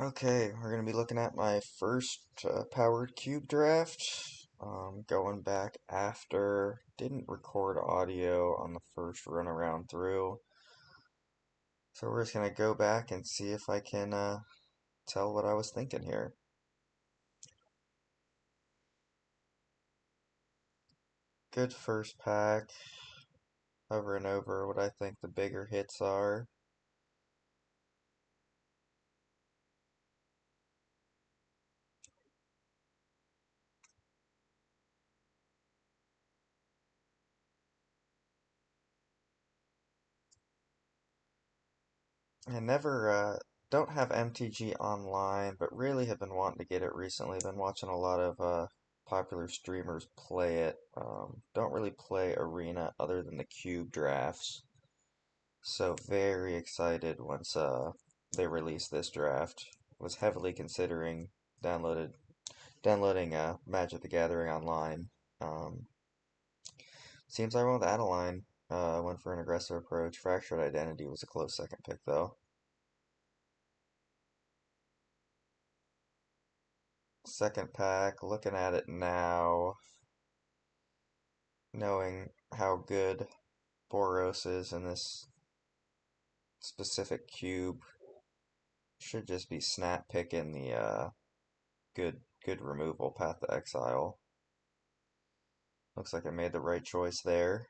Okay, we're going to be looking at my first powered cube draft. Going back after, didn't record audio on the first run around through. So we're just going to go back and see if I can tell what I was thinking here. Good first pack, over and over what I think the bigger hits are. I never, don't have MTG online, but really have been wanting to get it recently. Been watching a lot of popular streamers play it. Don't really play Arena other than the cube drafts. So very excited once they released this draft. Was heavily considering downloading Magic the Gathering online. Um, Seems I went with Adeline. Went for an aggressive approach. Fractured Identity was a close second pick though. Second pack, looking at it now, knowing how good Boros is in this specific cube, should just be snap picking the good removal Path to Exile. Looks like I made the right choice there.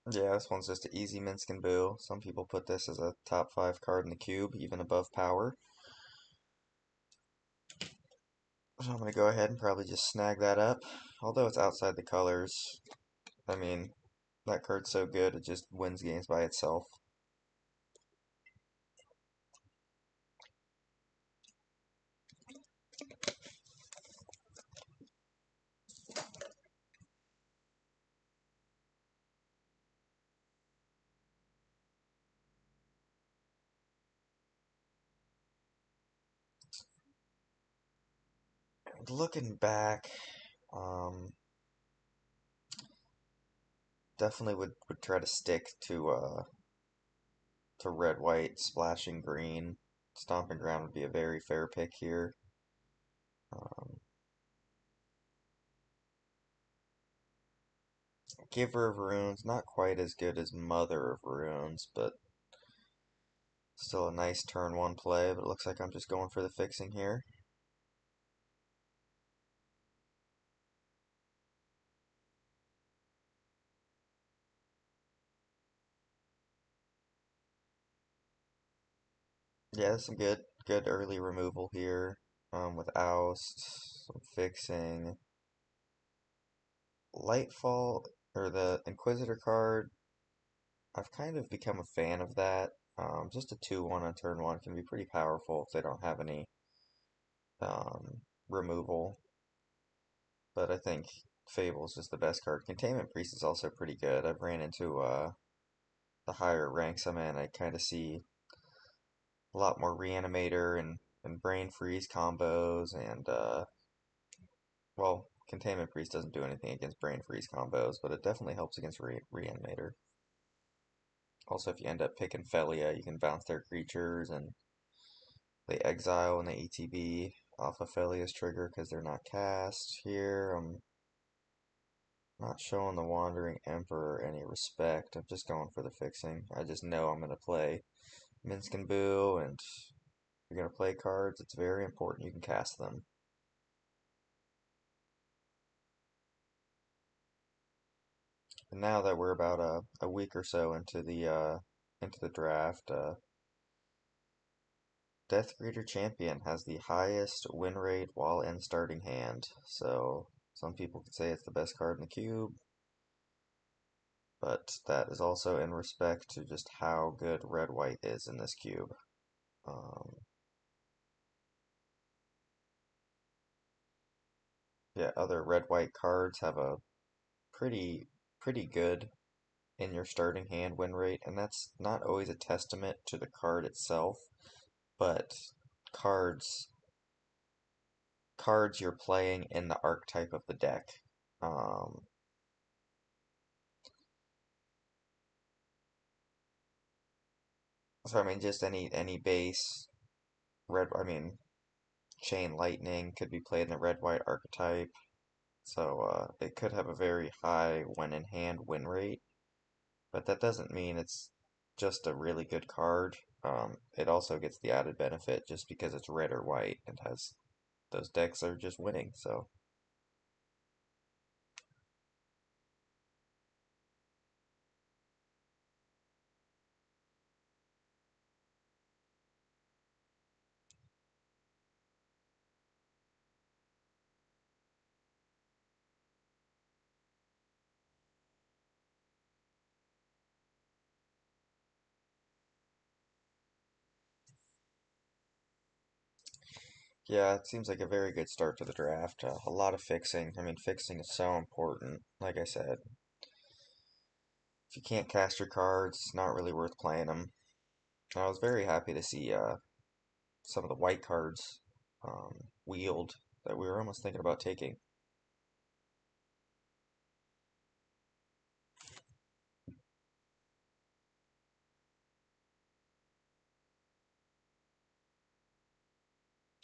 Yeah, this one's just an easy Minsc Boo. Some people put this as a top 5 card in the cube, even above Power. So I'm going to go ahead and probably just snag that up. Although it's outside the colors, I mean, that card's so good it just wins games by itself. Looking back, um, definitely would try to stick to red, white, splashing green. Stomping Ground would be a very fair pick here. Um, Giver of Runes, not quite as good as Mother of Runes, but still a nice turn one play. But it looks like I'm just going for the fixing here. Yeah, some good early removal here. With Oust, some fixing. Lightfall, or the Inquisitor card, I've kind of become a fan of that. Just a 2-1 on turn 1 can be pretty powerful if they don't have any removal. But I think Fable's just the best card. Containment Priest is also pretty good. I've ran into the higher ranks I'm in. I kind of see a lot more Reanimator and Brain Freeze combos, and well, Containment Priest doesn't do anything against Brain Freeze combos, but it definitely helps against Reanimator. Also, if you end up picking Felia, you can bounce their creatures, and they exile and they ETB off of Felia's trigger because they're not cast. Here, I'm not showing the Wandering Emperor any respect. I'm just going for the fixing. I just know I'm going to play Minsc Boo, and if you're going to play cards, it's very important you can cast them. And now that we're about a week or so into the draft, Death Greeter Champion has the highest win rate while in starting hand. So some people could say it's the best card in the cube, but that is also in respect to just how good red white is in this cube. Um, yeah, other red white cards have a pretty pretty good in your starting hand win rate, and that's not always a testament to the card itself, but cards cards you're playing in the archetype of the deck. Um, so I mean, just any base red. I mean, Chain Lightning could be played in the red white archetype, so it could have a very high when in hand win rate. But that doesn't mean it's just a really good card. It also gets the added benefit just because it's red or white and has those decks are just winning. So yeah, it seems like a very good start to the draft. A lot of fixing. I mean, fixing is so important. Like I said, if you can't cast your cards, it's not really worth playing them. And I was very happy to see some of the white cards wheeled that we were almost thinking about taking.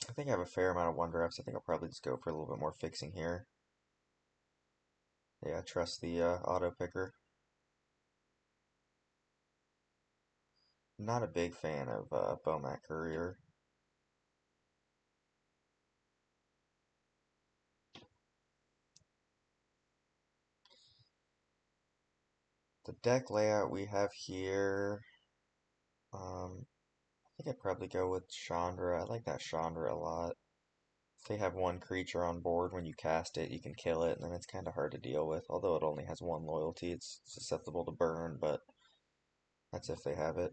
I think I have a fair amount of one drafts. I think I'll probably just go for a little bit more fixing here. Yeah, trust the auto picker. Not a big fan of Bomac Courier. The deck layout we have here, I think I'd probably go with Chandra. I like that Chandra a lot. If they have one creature on board, when you cast it, you can kill it, and then it's kind of hard to deal with. Although it only has one loyalty, it's susceptible to burn, but that's if they have it.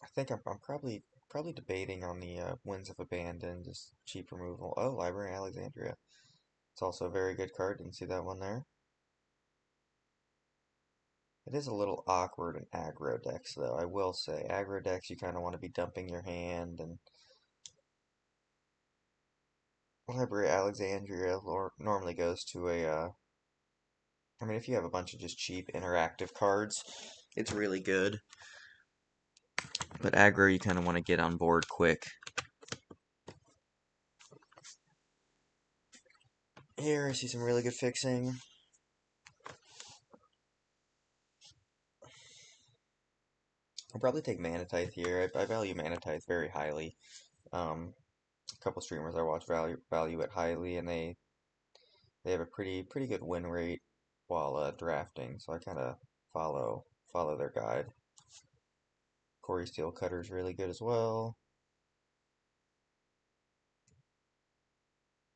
I think I'm probably debating on the Winds of Abandon, just cheap removal. Oh, Library Alexandria. It's also a very good card. Didn't see that one there. It is a little awkward in aggro decks, though. I will say, aggro decks you kind of want to be dumping your hand, and Library Alexandria normally goes to a. I mean, if you have a bunch of just cheap interactive cards, it's really good. But aggro, you kind of want to get on board quick. Here, I see some really good fixing. I'll probably take Manatithe here. I value Manatithe very highly. A couple streamers I watch value it highly, and they have a pretty good win rate while drafting. So I kind of follow their guide. Corey Steelcutter is really good as well,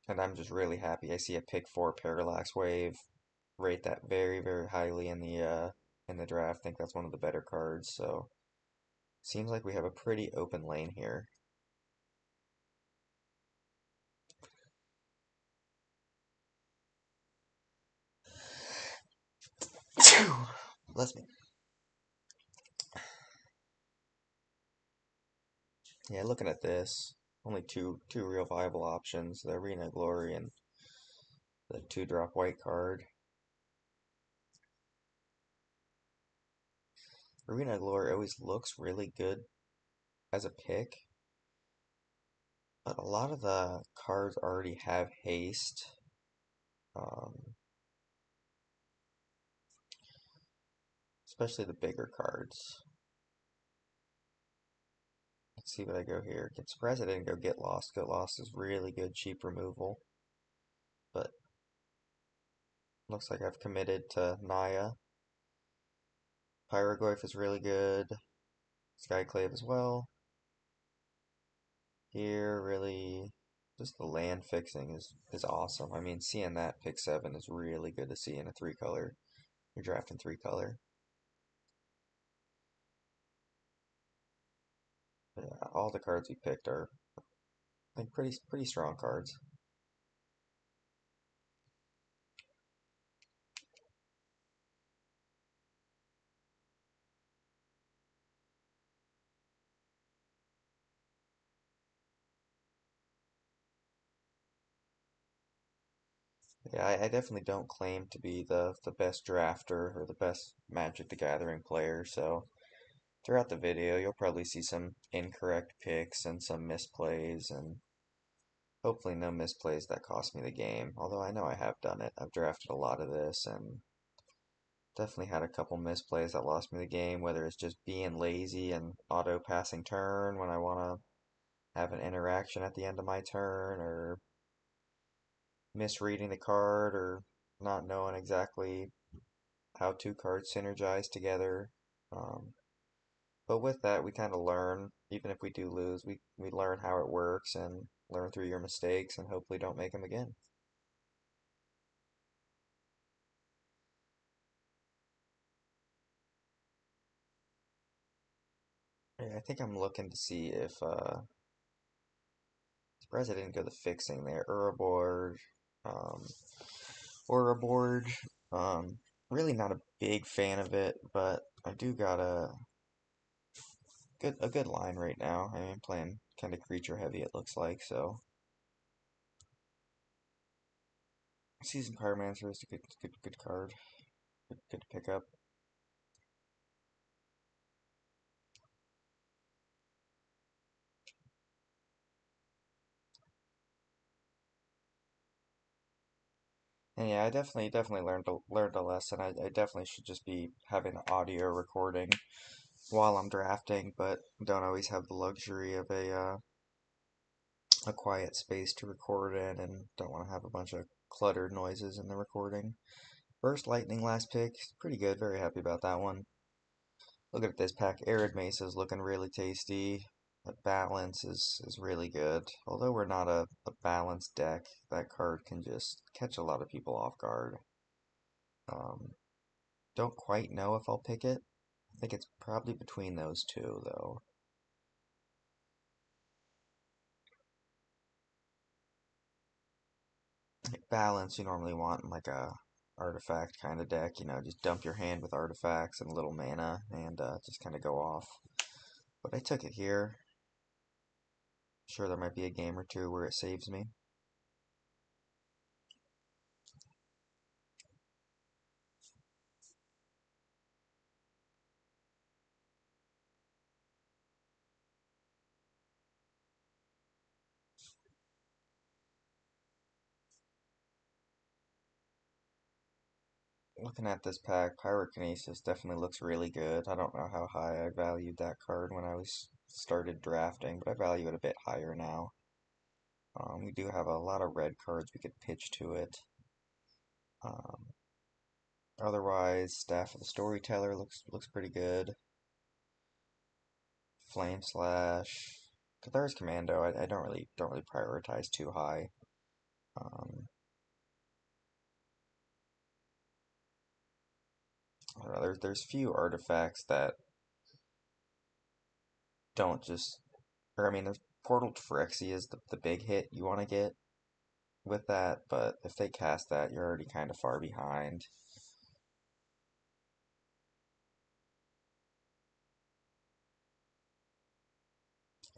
and I'm just really happy. I see a pick four Parallax Wave. Rate that very highly in the draft. Think that's one of the better cards. So seems like we have a pretty open lane here. Bless me. Yeah, looking at this, only two real viable options: the Arena Glory and the 2-drop white card. Arena Glory always looks really good as a pick, but a lot of the cards already have haste. Um, Especially the bigger cards. Let's see what I go here. Get surprised I didn't go Get Lost. Get Lost is really good cheap removal, but looks like I've committed to Naya. Pyroglyph is really good. Skyclave as well. Here, really, just the land fixing is awesome. I mean, seeing that pick seven is really good to see in a three color. You're drafting three color. Yeah, all the cards we picked are, I think, pretty strong cards. Yeah, I definitely don't claim to be the best drafter or the best Magic the Gathering player, so throughout the video you'll probably see some incorrect picks and some misplays and hopefully no misplays that cost me the game. Although I know I have done it. I've drafted a lot of this and definitely had a couple misplays that lost me the game, whether it's just being lazy and auto passing turn when I want to have an interaction at the end of my turn, or misreading the card, or not knowing exactly how two cards synergize together. Um, but with that, we kind of learn, even if we do lose, we learn how it works and learn through your mistakes and hopefully don't make them again. Yeah, I think I'm looking to see if, surprised I didn't go the fixing there. Um, Ouroboros, really not a big fan of it, but I do got a good line right now. I mean, playing kind of creature heavy it looks like, so Season Pyromancer is a good card. Good to pick up. And yeah, I definitely learned a lesson. I definitely should just be having an audio recording while I'm drafting, but don't always have the luxury of a quiet space to record in, and don't want to have a bunch of cluttered noises in the recording. Burst Lightning last pick, pretty good. Very happy about that one. Looking at this pack, Arid Mesa is looking really tasty. The balance is really good. Although we're not a balanced deck, that card can just catch a lot of people off guard. Um, don't quite know if I'll pick it. I think it's probably between those two, though. Like balance, you normally want in like a artifact kind of deck. Just dump your hand with artifacts and a little mana and just kind of go off. But I took it here. Sure, there might be a game or two where it saves me. Looking at this pack, Pyrokinesis definitely looks really good. I don't know how high I valued that card when I was started drafting, but I value it a bit higher now. We do have a lot of red cards we could pitch to it. Um, Otherwise, Staff of the Storyteller looks pretty good. Flame Slash, Cathars Commando. I don't really prioritize too high. Um, I don't know, there's few artifacts that don't just, or I mean, there's Portal to Phyrexia is the big hit you want to get with that, but if they cast that, you're already kind of far behind.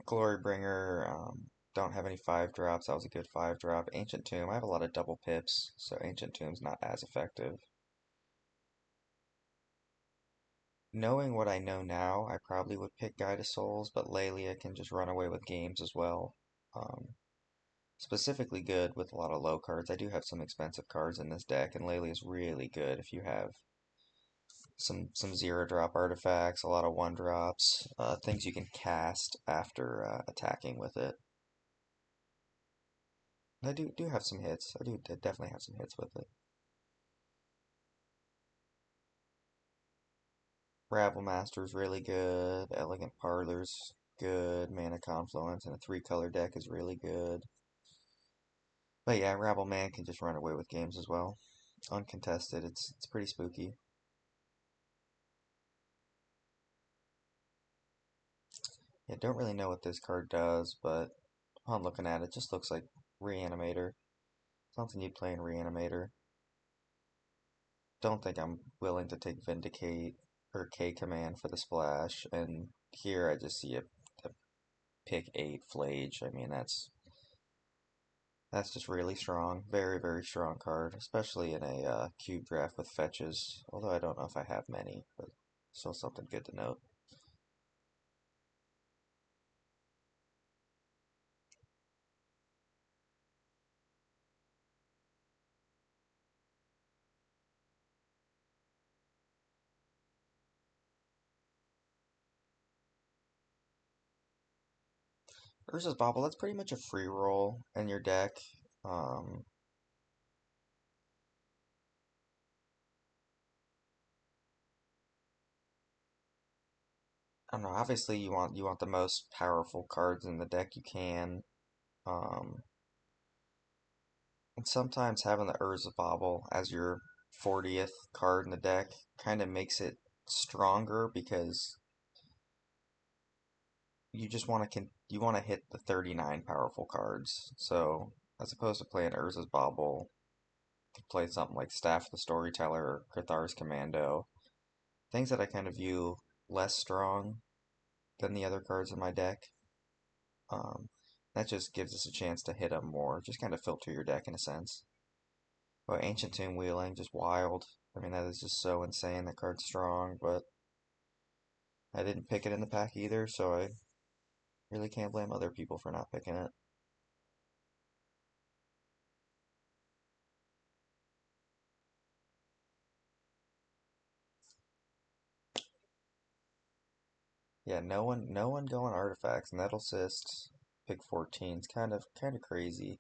Glorybringer, don't have any 5 drops. That was a good 5 drop. Ancient Tomb, I have a lot of double pips, so Ancient Tomb's not as effective. Knowing what I know now, I probably would pick Guide of Souls, but Lelia can just run away with games as well. Um, Specifically good with a lot of low cards. I do have some expensive cards in this deck, and Lelia is really good if you have some 0 drop artifacts, a lot of 1 drops, things you can cast after attacking with it. I do have some hits. I do definitely have some hits with it. Ravel Master's really good. Elegant Parlor's good. Mana Confluence and a 3 color deck is really good. But yeah, Rabble Man can just run away with games as well. Uncontested, it's pretty spooky. Yeah, don't really know what this card does, but upon looking at it, just looks like Reanimator. Something you'd play in Reanimator. Don't think I'm willing to take Vindicate or K Command for the splash, and here I just see a pick 8 Flage. I mean, that's just really strong. Very, very strong card, especially in a cube draft with fetches. Although I don't know if I have many, but still something good to note. Urza's Bobble, that's pretty much a free roll in your deck. Um, I don't know. Obviously, you want the most powerful cards in the deck you can. Um, and sometimes having the Urza Bobble as your 40th card in the deck kind of makes it stronger because you just you want to hit the 39 powerful cards. So as opposed to playing Urza's Bobble, you could play something like Staff the Storyteller or Cathar's Commando, things that I kind of view less strong than the other cards in my deck. Um, that just gives us a chance to hit them more, just kind of filter your deck in a sense. But Ancient Tomb Wheeling, just wild. I mean, that is just so insane. That card's strong, but I didn't pick it in the pack either, so I really can't blame other people for not picking it. Yeah, no one going artifacts. Nettle Cyst, pick 14 is kind of crazy.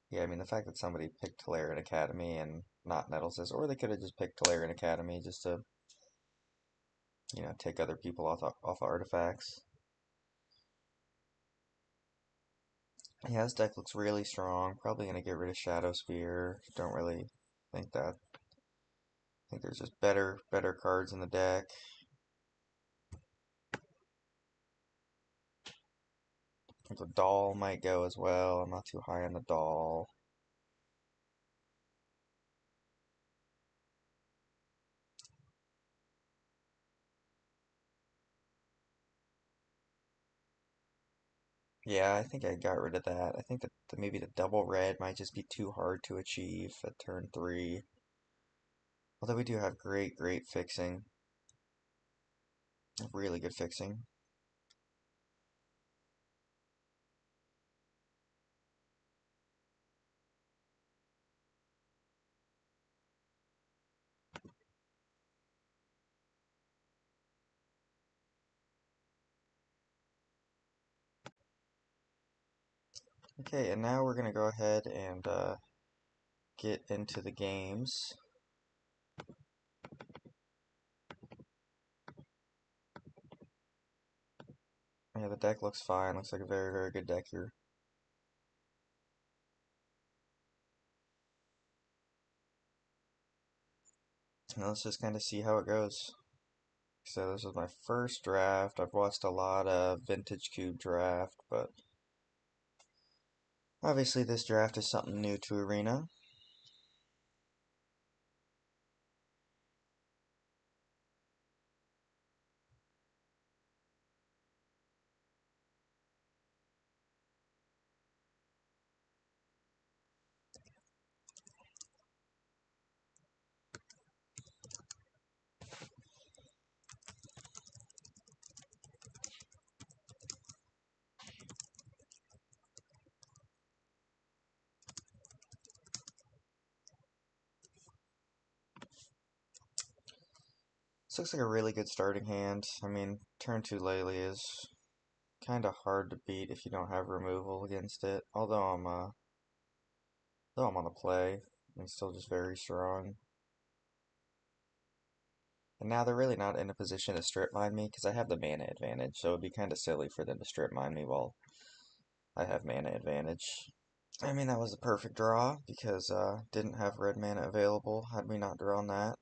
Yeah, I mean the fact that somebody picked Tolarian Academy and not Nettle Cyst, or they could have just picked Tolarian Academy just to take other people off of artifacts. Yeah, this deck looks really strong. Probably gonna get rid of Shadow Spear. Don't really think that. I think there's just better cards in the deck. The doll might go as well. I'm not too high on the doll. Yeah, I think I got rid of that. I think that maybe the double red might just be too hard to achieve at turn 3. Although we do have great fixing. Really good fixing. Okay, and now we're gonna go ahead and get into the games. Yeah, the deck looks fine. Looks like a very good deck here. Now let's just kind of see how it goes. So this was my first draft. I've watched a lot of Vintage Cube draft, but obviously this draft is something new to Arena. This looks like a really good starting hand. I mean, turn 2 Lele is kind of hard to beat if you don't have removal against it. Although I'm on the play. He's still just very strong. And now they're really not in a position to strip mine me because I have the mana advantage, so it'd be kind of silly for them to strip mine me while I have mana advantage. I mean, that was a perfect draw because didn't have red mana available had we not drawn that.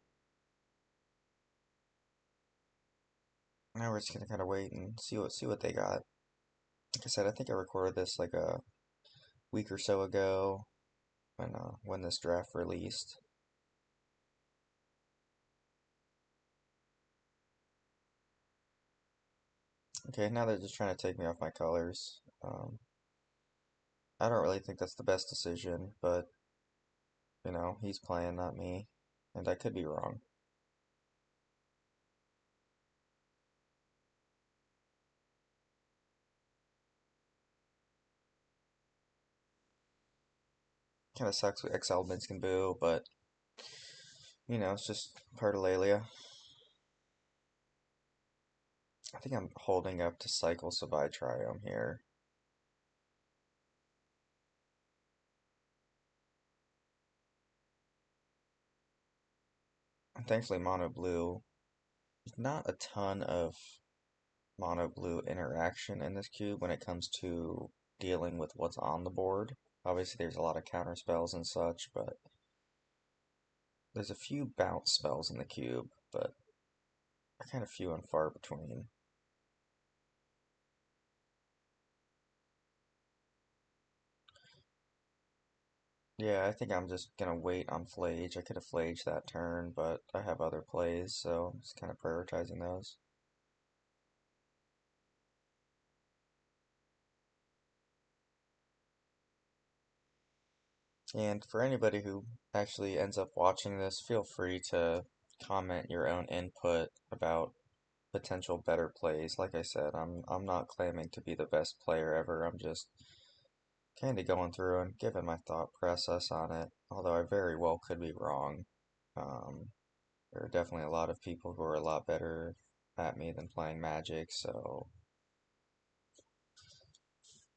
Now we're just gonna kind of wait and see what they got. Like I said, I think I recorded this like a week or so ago when this draft released. Okay, now they're just trying to take me off my colors. I don't really think that's the best decision, but he's playing, not me, and I could be wrong. Kind of sucks with exiled Minsc Boo, but it's just part of Lelia. I think I'm holding up to cycle Sabai Triome here. And thankfully, Mono Blue, there's not a ton of Mono Blue interaction in this cube when it comes to dealing with what's on the board. Obviously, there's a lot of counter spells and such, but there's a few bounce spells in the cube, but they're kind of few and far between. Yeah, I think I'm just gonna wait on Flage. I could have Flaged that turn, but I have other plays, so I'm just kind of prioritizing those. And for anybody who actually ends up watching this, feel free to comment your own input about potential better plays. Like I said, I'm not claiming to be the best player ever. I'm just kind of going through and giving my thought process on it. Although I very well could be wrong. Um, there are definitely a lot of people who are a lot better at me than playing Magic. So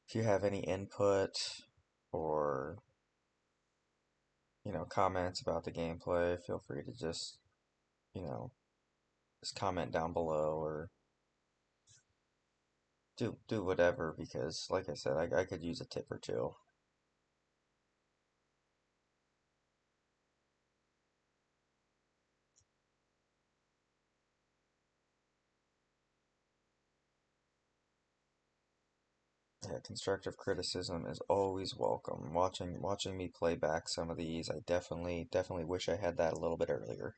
if you have any input or comments about the gameplay, feel free to you know just comment down below or do whatever because like I said, I could use a tip or two. Yeah, constructive criticism is always welcome. Watching me play back some of these, I definitely wish I had that a little bit earlier.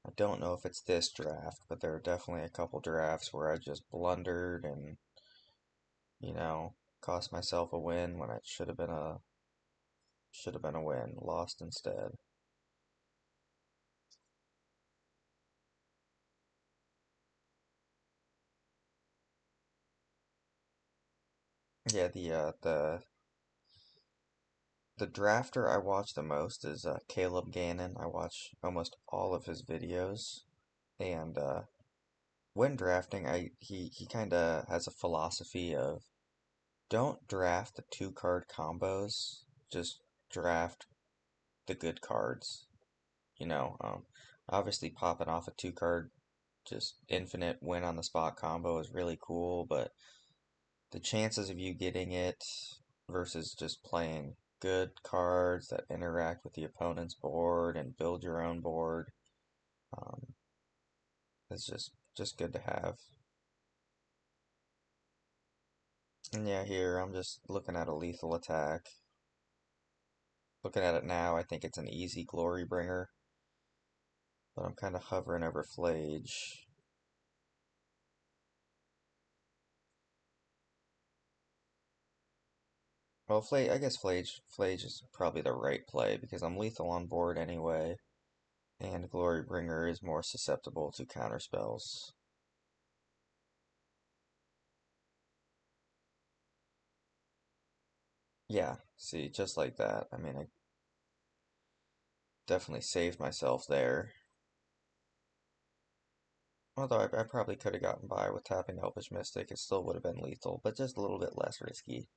I don't know if it's this draft, but there are definitely a couple drafts where I just blundered and, you know, cost myself a win when it should have been a win, lost instead. Yeah, the drafter I watch the most is Caleb Gannon. I watch almost all of his videos, and when drafting, he kind of has a philosophy of don't draft the two card combos, just draft the good cards. You know, obviously popping off a two card just infinite win on the spot combo is really cool, but the chances of you getting it versus just playing good cards that interact with the opponent's board and build your own board um, is just good to have. And yeah, here I'm just looking at a lethal attack. Looking at it now, I think it's an easy glory bringer, but I'm kind of hovering over Flage. Well, I guess Flage is probably the right play because I'm lethal on board anyway, and Glory Bringer is more susceptible to counter spells. Yeah, see, just like that. I mean, I definitely saved myself there. Although I probably could have gotten by with tapping Elvish Mystic, it still would have been lethal, but just a little bit less risky.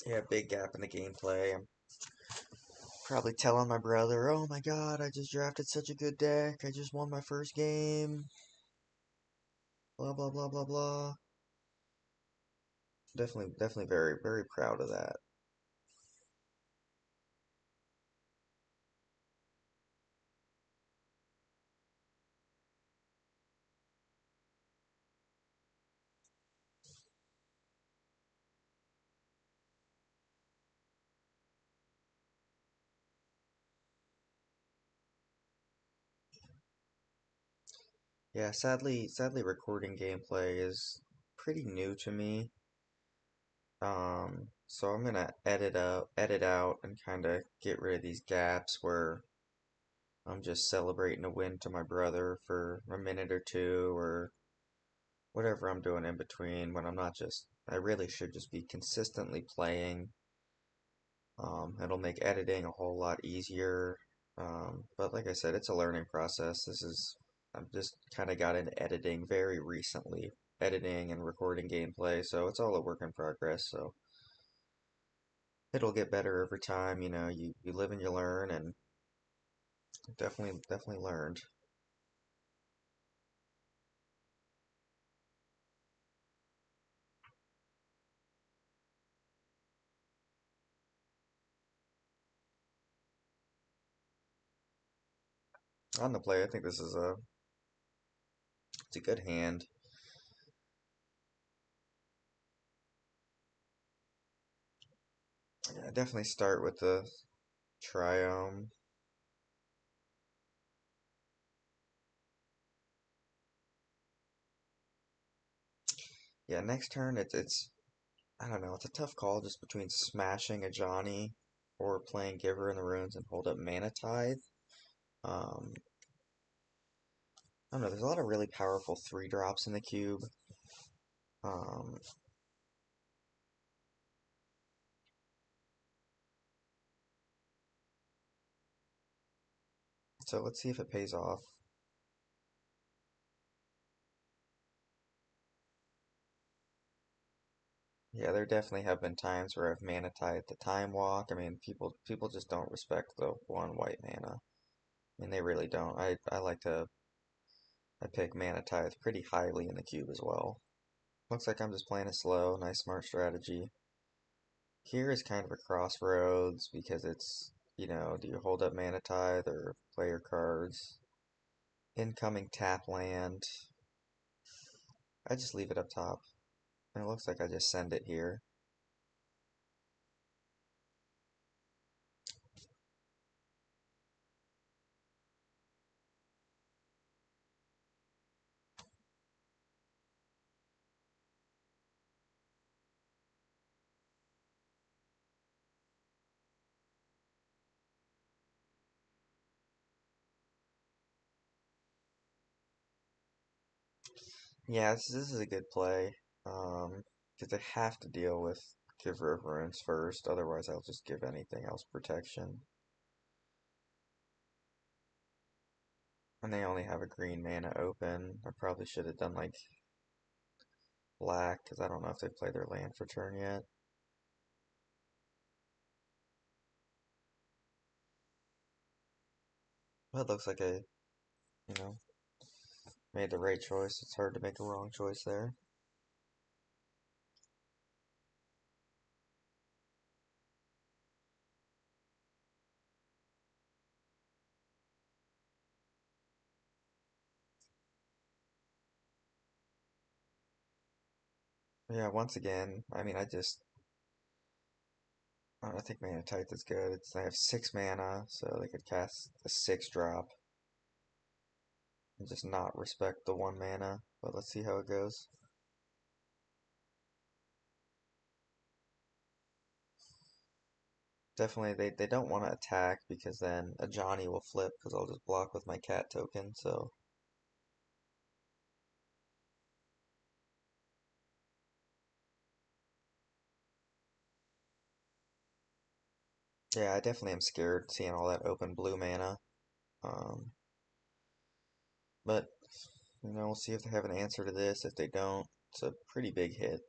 Yeah, big gap in the gameplay. I'm probably telling my brother, "Oh my God, I just drafted such a good deck. I just won my first game." Blah blah blah blah blah. Definitely very very proud of that. Yeah, sadly, recording gameplay is pretty new to me. So I'm gonna edit out, and kind of get rid of these gaps where I'm just celebrating a win to my brother for a minute or two, or whatever I'm doing in between when I'm not just. I really should just be consistently playing. It'll make editing a whole lot easier. But like I said, it's a learning process. I've just kind of got into editing very recently, editing and recording gameplay, so it's all a work in progress. So it'll get better over time. You live and you learn, and definitely learned. On the play, I think this is it's a good hand. Yeah, definitely start with the Triome. Yeah, next turn it's I don't know, it's a tough call just between smashing a Johnny or playing Giver in the Runes and hold up Mana Tithe. Um, I don't know, there's a lot of really powerful 3 drops in the cube. Um, so let's see if it pays off. Yeah, there definitely have been times where I've Mana Tithe the Time Walk. I mean, people just don't respect the 1 white mana. I mean, they really don't. I pick Mana Tithe pretty highly in the cube as well. Looks like I'm just playing it slow, nice smart strategy. Here is kind of a crossroads because do you hold up Mana Tithe or play your cards? Incoming tap land. I just leave it up top. And it looks like I just send it here. Yeah, this is a good play. Because I have to deal with Giver of Runes first, otherwise I'll just give anything else protection. And they only have a green mana open. I probably should have done like black, because I don't know if they play their land for turn yet. But it looks like you know, made the right choice. It's hard to make a wrong choice there. Yeah, once again, I mean, I think Mana Tithe is good. They have 6 mana, so they could cast a 6 drop and just not respect the 1 mana. But let's see how it goes. Definitely, they don't want to attack because then a Johnny will flip because I'll just block with my cat token. So yeah, I definitely am scared seeing all that open blue mana. Um, but we'll see if they have an answer to this. If they don't, it's a pretty big hit.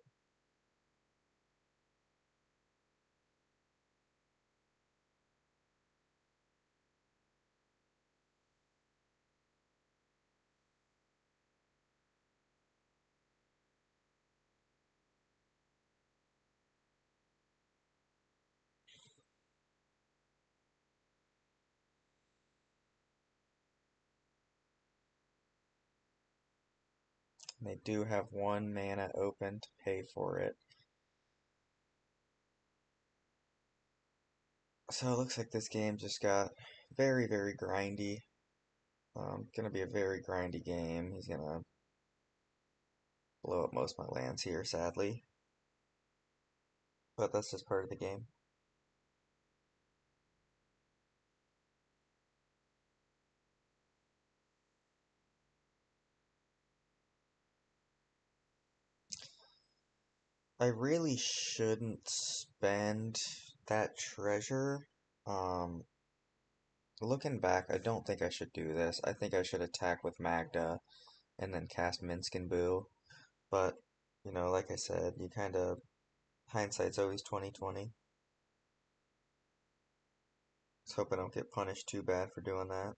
And they do have 1 mana open to pay for it. So it looks like this game just got very, very grindy. Gonna be a very grindy game. He's gonna blow up most of my lands here, sadly. But that's just part of the game. I really shouldn't spend that treasure. Um, Looking back, I don't think I should do this. I think I should attack with Magda and then cast Minsc and Boo. But, like I said, you kind of hindsight's always 20/20. Let's hope I don't get punished too bad for doing that.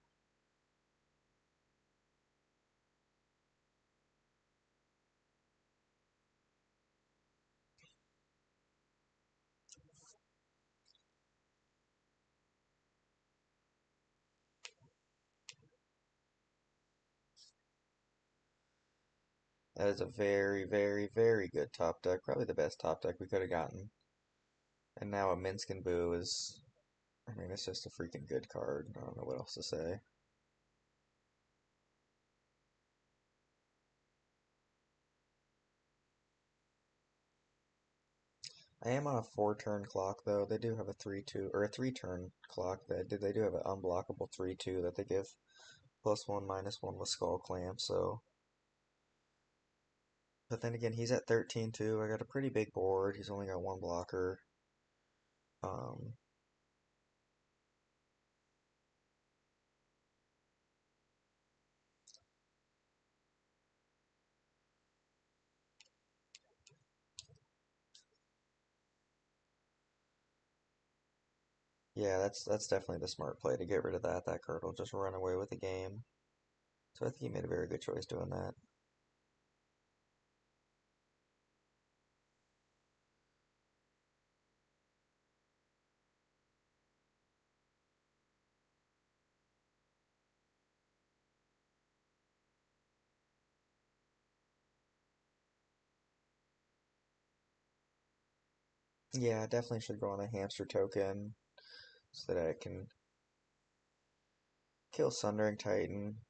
That is a very, very, very good top deck. Probably the best top deck we could have gotten. And now a Minsc and Boo is, I mean, it's just a freaking good card. I don't know what else to say. I am on a 4 turn clock though. They do have a 3/2 or a 3 turn clock. They do have an unblockable 3/2 that they give +1/-1 with Skull Clamp. So, but then again, he's at 13 too. I got a pretty big board. He's only got 1 blocker. Um, yeah, that's definitely the smart play to get rid of that. That card will just run away with the game. So I think he made a very good choice doing that. Yeah, I definitely should go on a hamster token so that I can kill Sundering Titan.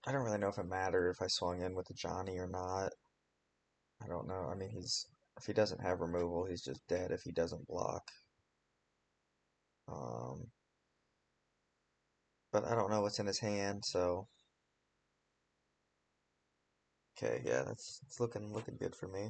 I don't really know if it mattered if I swung in with the Johnny or not. I don't know. I mean, if he doesn't have removal, he's just dead if he doesn't block. Um, but I don't know what's in his hand, so okay, yeah, that's it's looking good for me.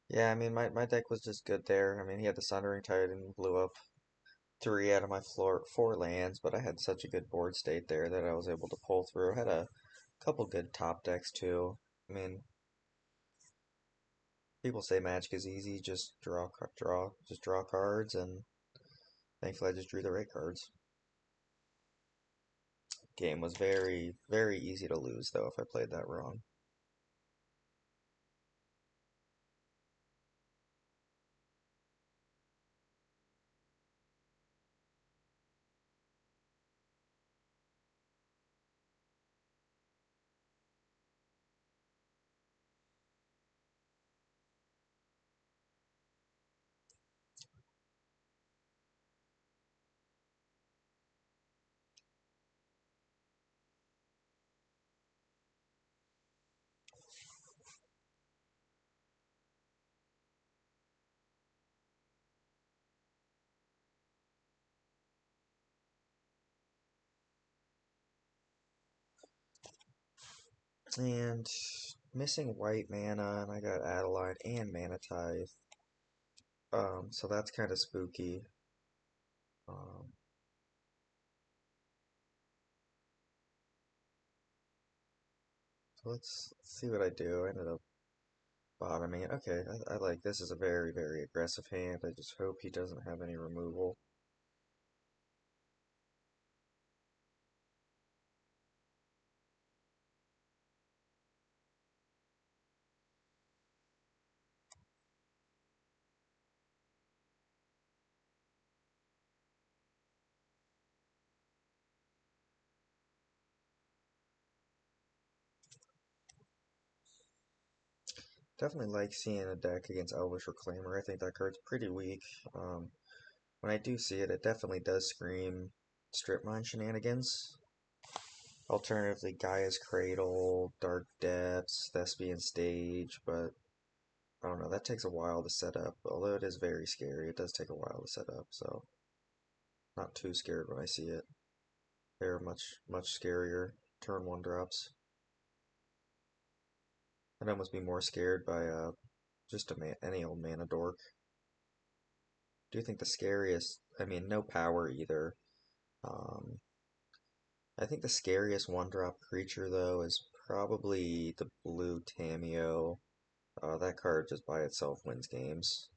Yeah, I mean, my deck was just good there. I mean, he had the Sundering Titan, blew up 3 out of my 4 lands, but I had such a good board state there that I was able to pull through. I had a couple good top decks too. I mean, people say Magic is easy, just draw cards, and thankfully I just drew the right cards. Game was very, very easy to lose though if I played that wrong. And missing white mana, and I got Adeline and Mana Tithe. So that's kind of spooky. Um, so let's see what I do. I ended up bottoming it. Okay, I like this is a very, very aggressive hand. I just hope he doesn't have any removal. Definitely like seeing a deck against Elvish Reclaimer. I think that card's pretty weak. Um, when I do see it, it definitely does scream Strip Mine shenanigans. Alternatively, Gaia's Cradle, Dark Depths, Thespian Stage, but I don't know, that takes a while to set up. Although it is very scary, it does take a while to set up, so not too scared when I see it. They're much, much scarier turn one drops. I'd almost be more scared by just any old mana dork. Do you think the scariest, I mean, no power either. Um, I think the scariest one drop creature though is probably the blue Tameo. That card just by itself wins games.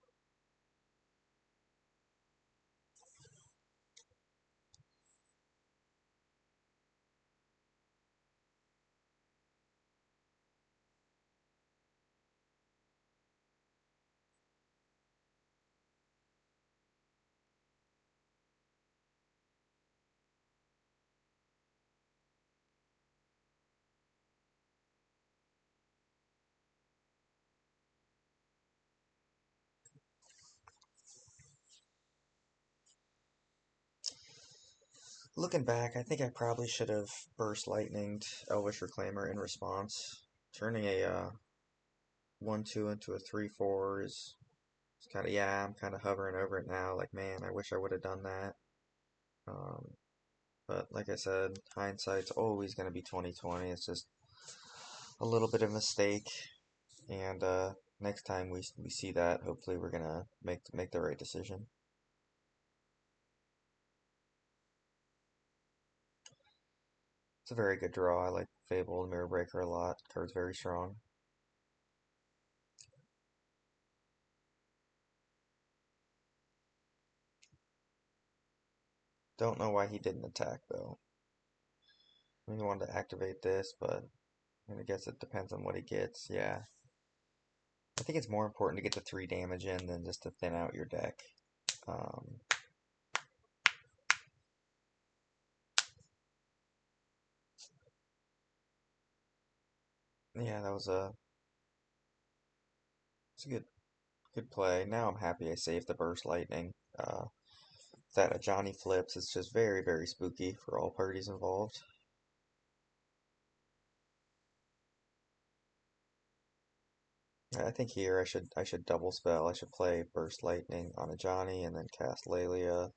Looking back, I think I probably should have burst lightninged Elvish Reclaimer in response. Turning a 1/2 into a 3/4 is kind of, yeah, I'm kind of hovering over it now. Like, man, I wish I would have done that. Um, but like I said, hindsight's always going to be 2020. It's just a little bit of a mistake, and next time we see that, hopefully we're gonna make the right decision. It's a very good draw. I like Fable and Mirror Breaker a lot. Card's very strong. Don't know why he didn't attack though. I mean, he wanted to activate this, but I guess it depends on what he gets. Yeah, I think it's more important to get the 3 damage in than just to thin out your deck. Um, yeah, that was it's a good play. Now I'm happy I saved the burst lightning. That Johnny flips, it's just very, very spooky for all parties involved. I think here I should double spell. I should play Burst Lightning on a Johnny and then cast Lelia.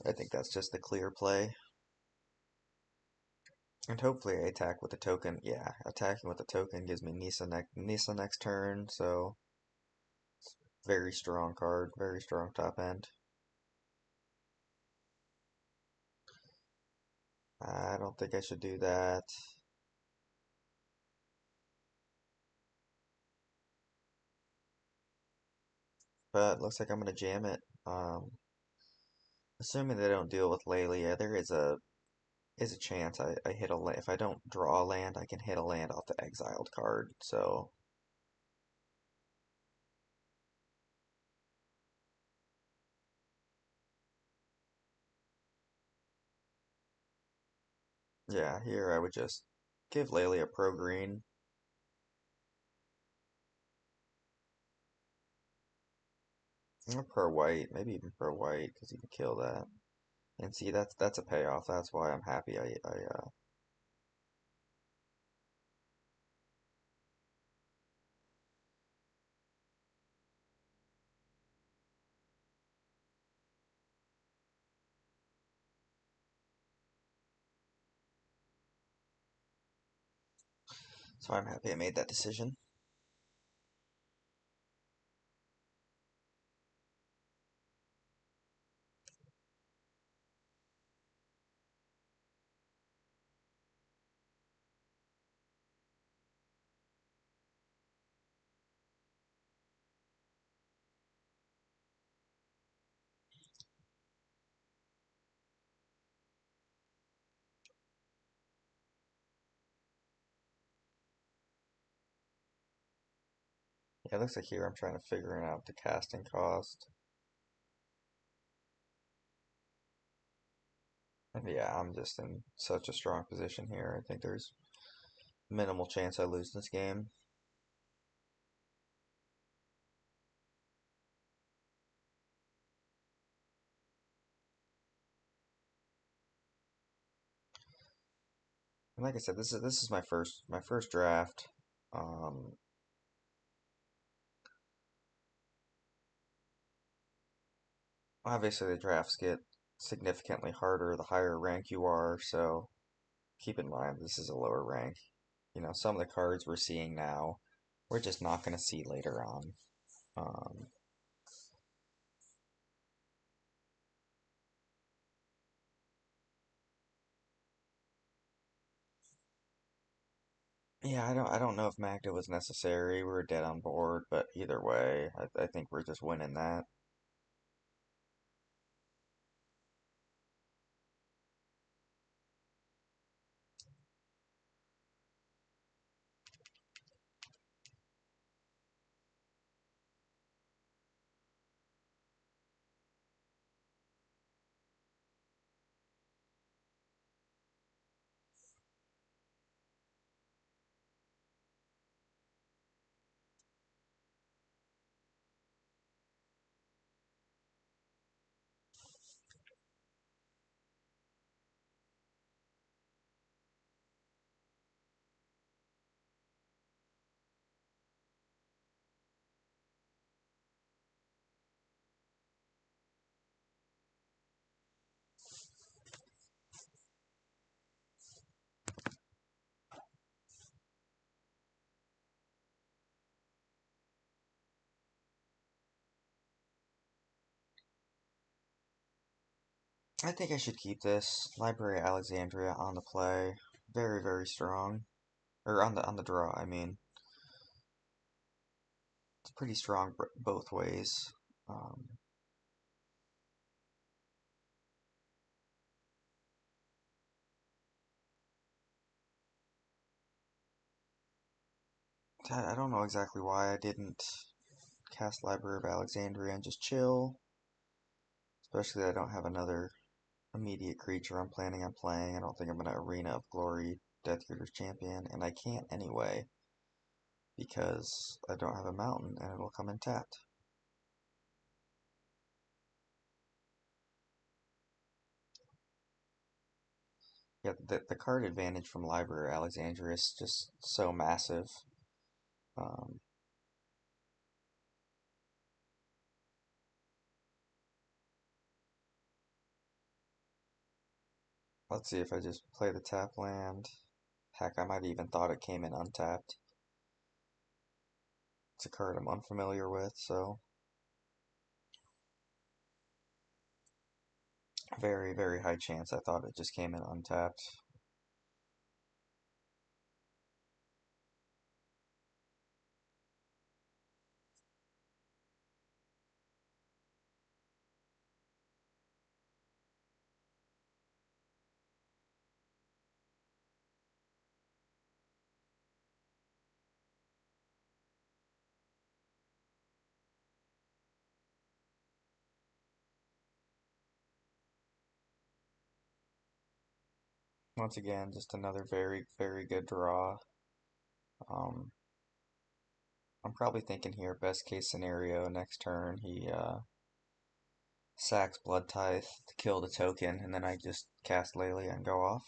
I think that's just the clear play. And hopefully I attack with the token. Yeah, attacking with the token gives me Nissa next turn, so very strong card, very strong top end. I don't think I should do that. But looks like I'm gonna jam it. Assuming they don't deal with Lelia, there is a chance I hit a land. If I don't draw a land, I can hit a land off the exiled card. So yeah, here I would just give Lelia pro green. Or pro white, maybe even pro white, because you can kill that. And see, that's a payoff. That's why I'm happy. So I'm happy I made that decision. Yeah, it looks like here I'm trying to figure out the casting cost. And yeah, I'm just in such a strong position here. I think there's minimal chance I lose this game. And like I said, this is my first draft. Um, Obviously the drafts get significantly harder the higher rank you are, so keep in mind this is a lower rank. Some of the cards we're seeing now, we're just not going to see later on. Um, yeah, I don't know if Magda was necessary. We were dead on board, but either way, I think we're just winning that. I think I should keep this Library of Alexandria on the play. Very, very strong. Or on the draw, I mean. It's pretty strong both ways. Um, I don't know exactly why I didn't cast Library of Alexandria and just chill. Especially that I don't have another immediate creature I'm planning on playing. I don't think I'm going to Arena of Glory Death Eater's Champion, and I can't anyway because I don't have a mountain and it'll come in tapped. Yeah, the card advantage from Library of Alexandria is just so massive. Um, let's see if I just play the tap land. Heck, I might even thought it came in untapped. It's a card I'm unfamiliar with, so very, very high chance I thought it just came in untapped. Once again, just another very, very good draw. Um, I'm probably thinking here, best case scenario, next turn he sacks Blood Tithe to kill the token, and then I just cast Lelia and go off.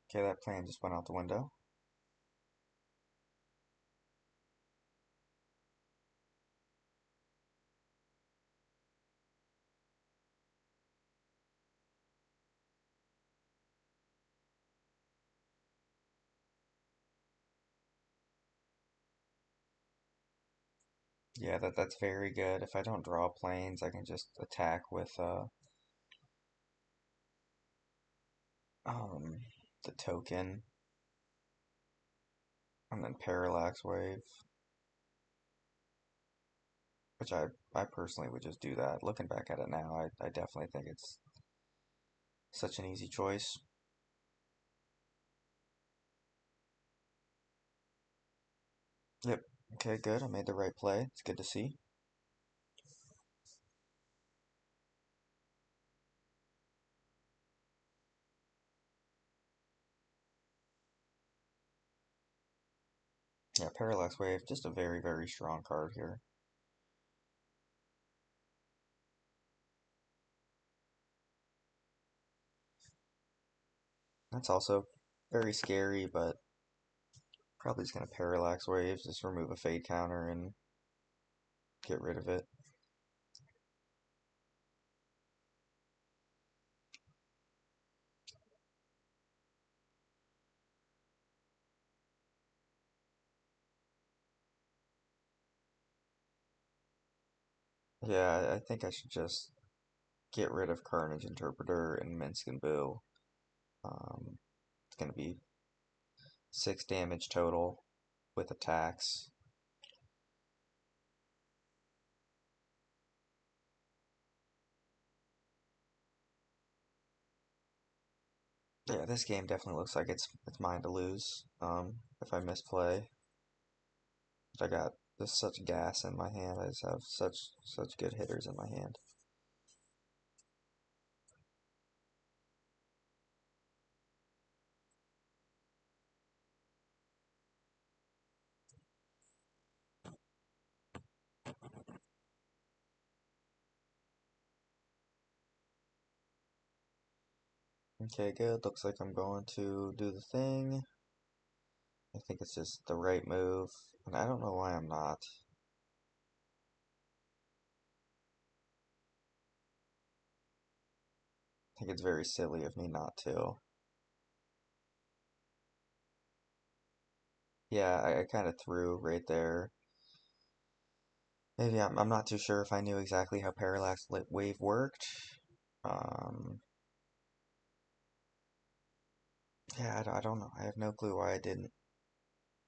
Okay, that plan just went out the window. Yeah, that's very good. If I don't draw planes, I can just attack with um the token and then Parallax Wave, which I personally would just do that. Looking back at it now, I definitely think it's such an easy choice. Yep. Okay, good. I made the right play. It's good to see. Yeah, Parallax Wave, just a very, very strong card here. That's also very scary, but probably just gonna Parallax Waves, just remove a Fade counter and get rid of it. Yeah, I think I should just get rid of Carnage Interpreter and Minsk and Boo. It's gonna be 6 damage total with attacks. Yeah, this game definitely looks like it's mine to lose. If I misplay, I got just such gas in my hand. I just have such good hitters in my hand. Okay, good. Looks like I'm going to do the thing. I think it's just the right move, and I don't know why I'm not. I think it's very silly of me not to. Yeah, I kind of threw right there. Maybe I'm not too sure if I knew exactly how Parallax Wave worked. Um, yeah, I don't know. I have no clue why I didn't,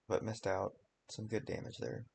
but missed out some good damage there.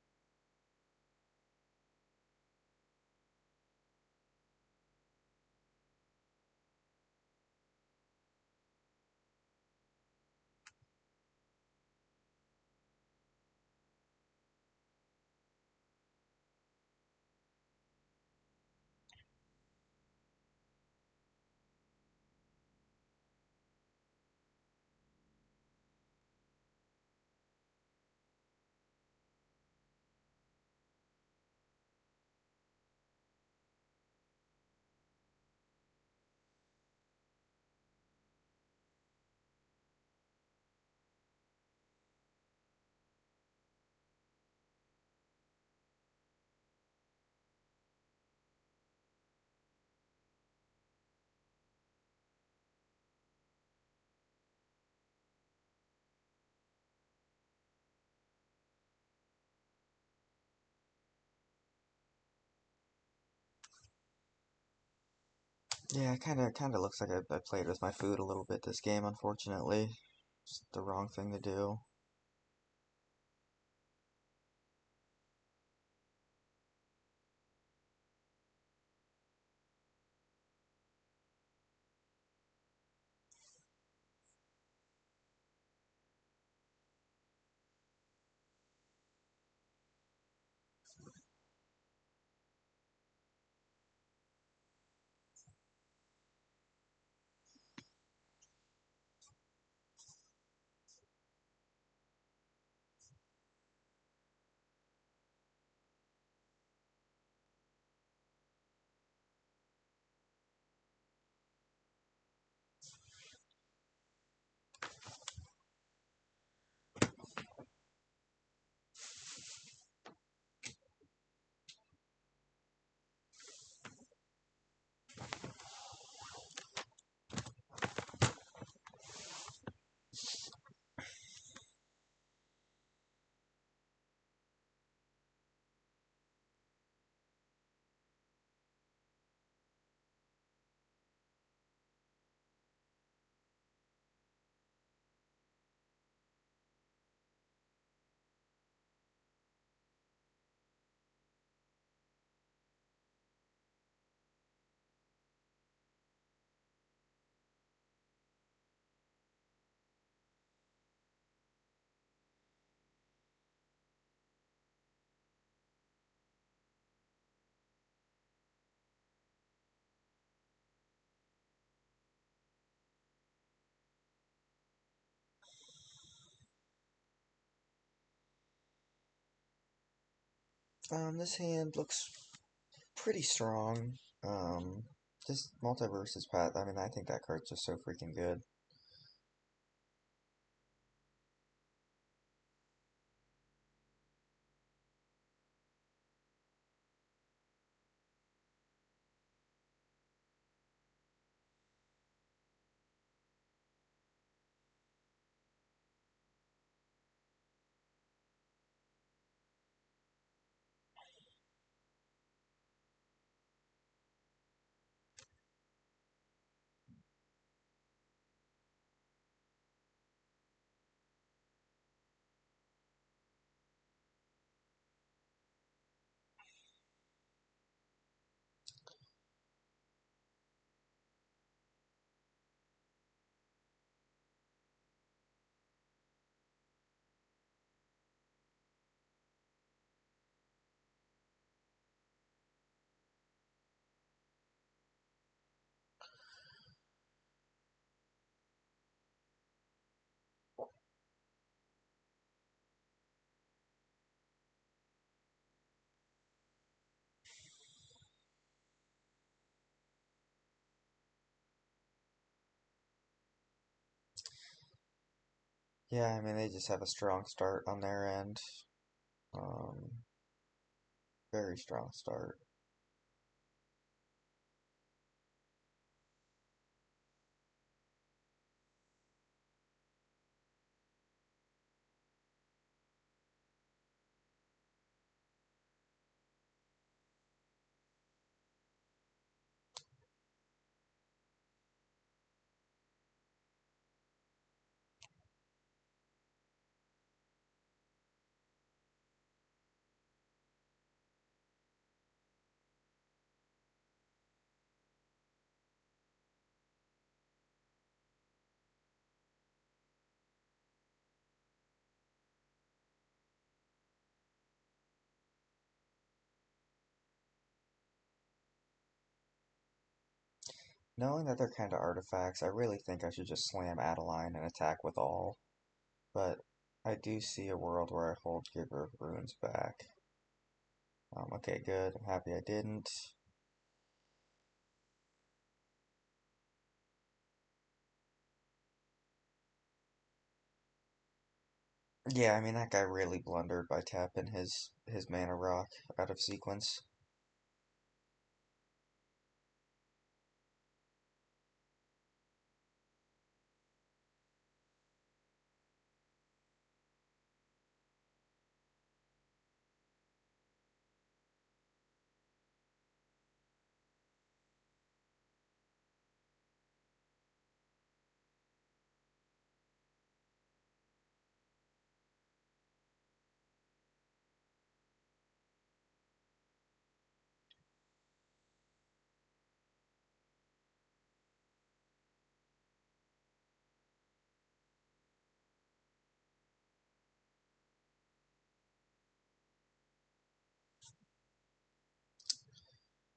Yeah, it kind of looks like I played with my food a little bit this game, unfortunately. Just the wrong thing to do. This hand looks pretty strong. Um, this Multiverse's Path, I mean, I think that card's just so freaking good. Yeah, I mean, they just have a strong start on their end. Um, Very strong start. Knowing that they're kind of artifacts, I really think I should just slam Adeline and attack with all. But I do see a world where I hold Giver of Runes back. Okay, good. I'm happy I didn't. Yeah, I mean that guy really blundered by tapping his mana rock out of sequence.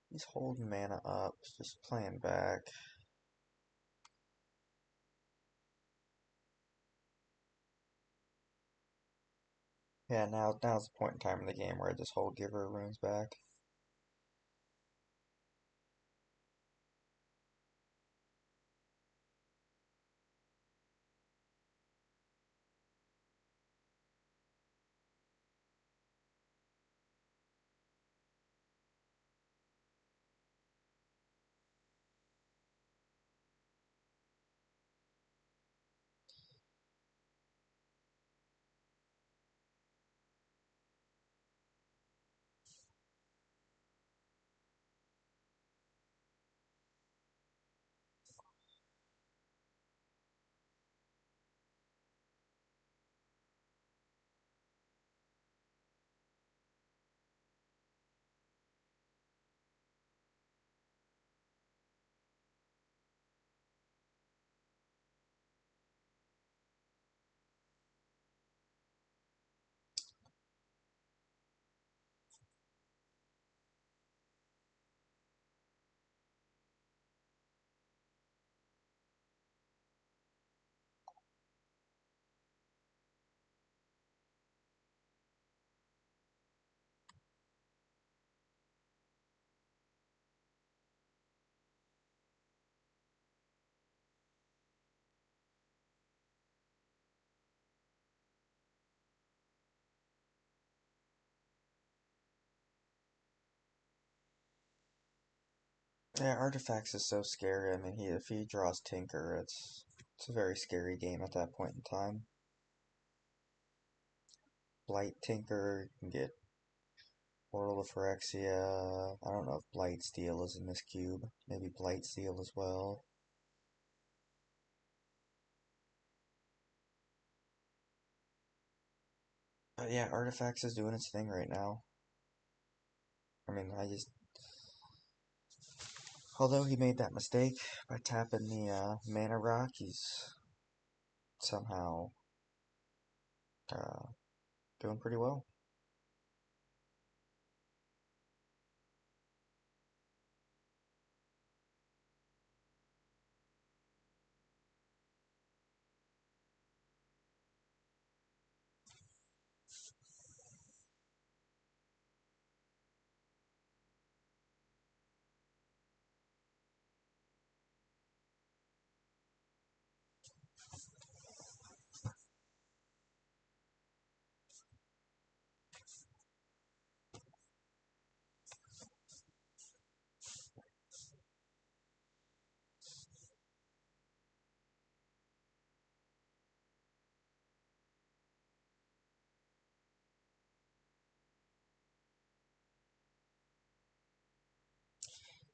He's holding mana up, just playing back. Yeah, now's the point in time in the game where I just hold Giver of Runes back. Yeah, Artifacts is so scary. I mean, if he draws Tinker, it's a very scary game at that point in time. Blight Tinker, you can get Portal of Phyrexia. I don't know if Blight Steel is in this cube. Maybe Blight Steel as well. But yeah, Artifacts is doing its thing right now. I mean, although he made that mistake by tapping the mana rock, he's somehow uh, doing pretty well.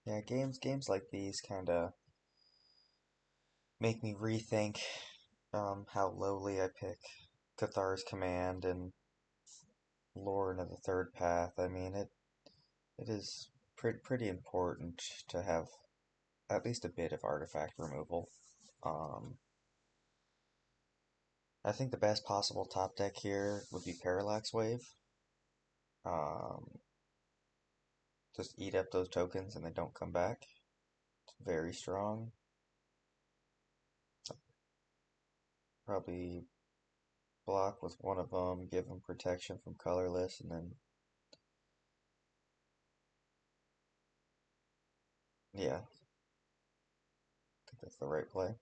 Yeah, games like these kind of make me rethink how lowly I pick Cathar's Command and Lore into the third path. I mean, it is pretty important to have at least a bit of artifact removal. Um, I think the best possible top deck here would be Parallax Wave. Um, just eat up those tokens and they don't come back. It's very strong. Probably block with one of them, give them protection from colorless, and then yeah, I think that's the right play.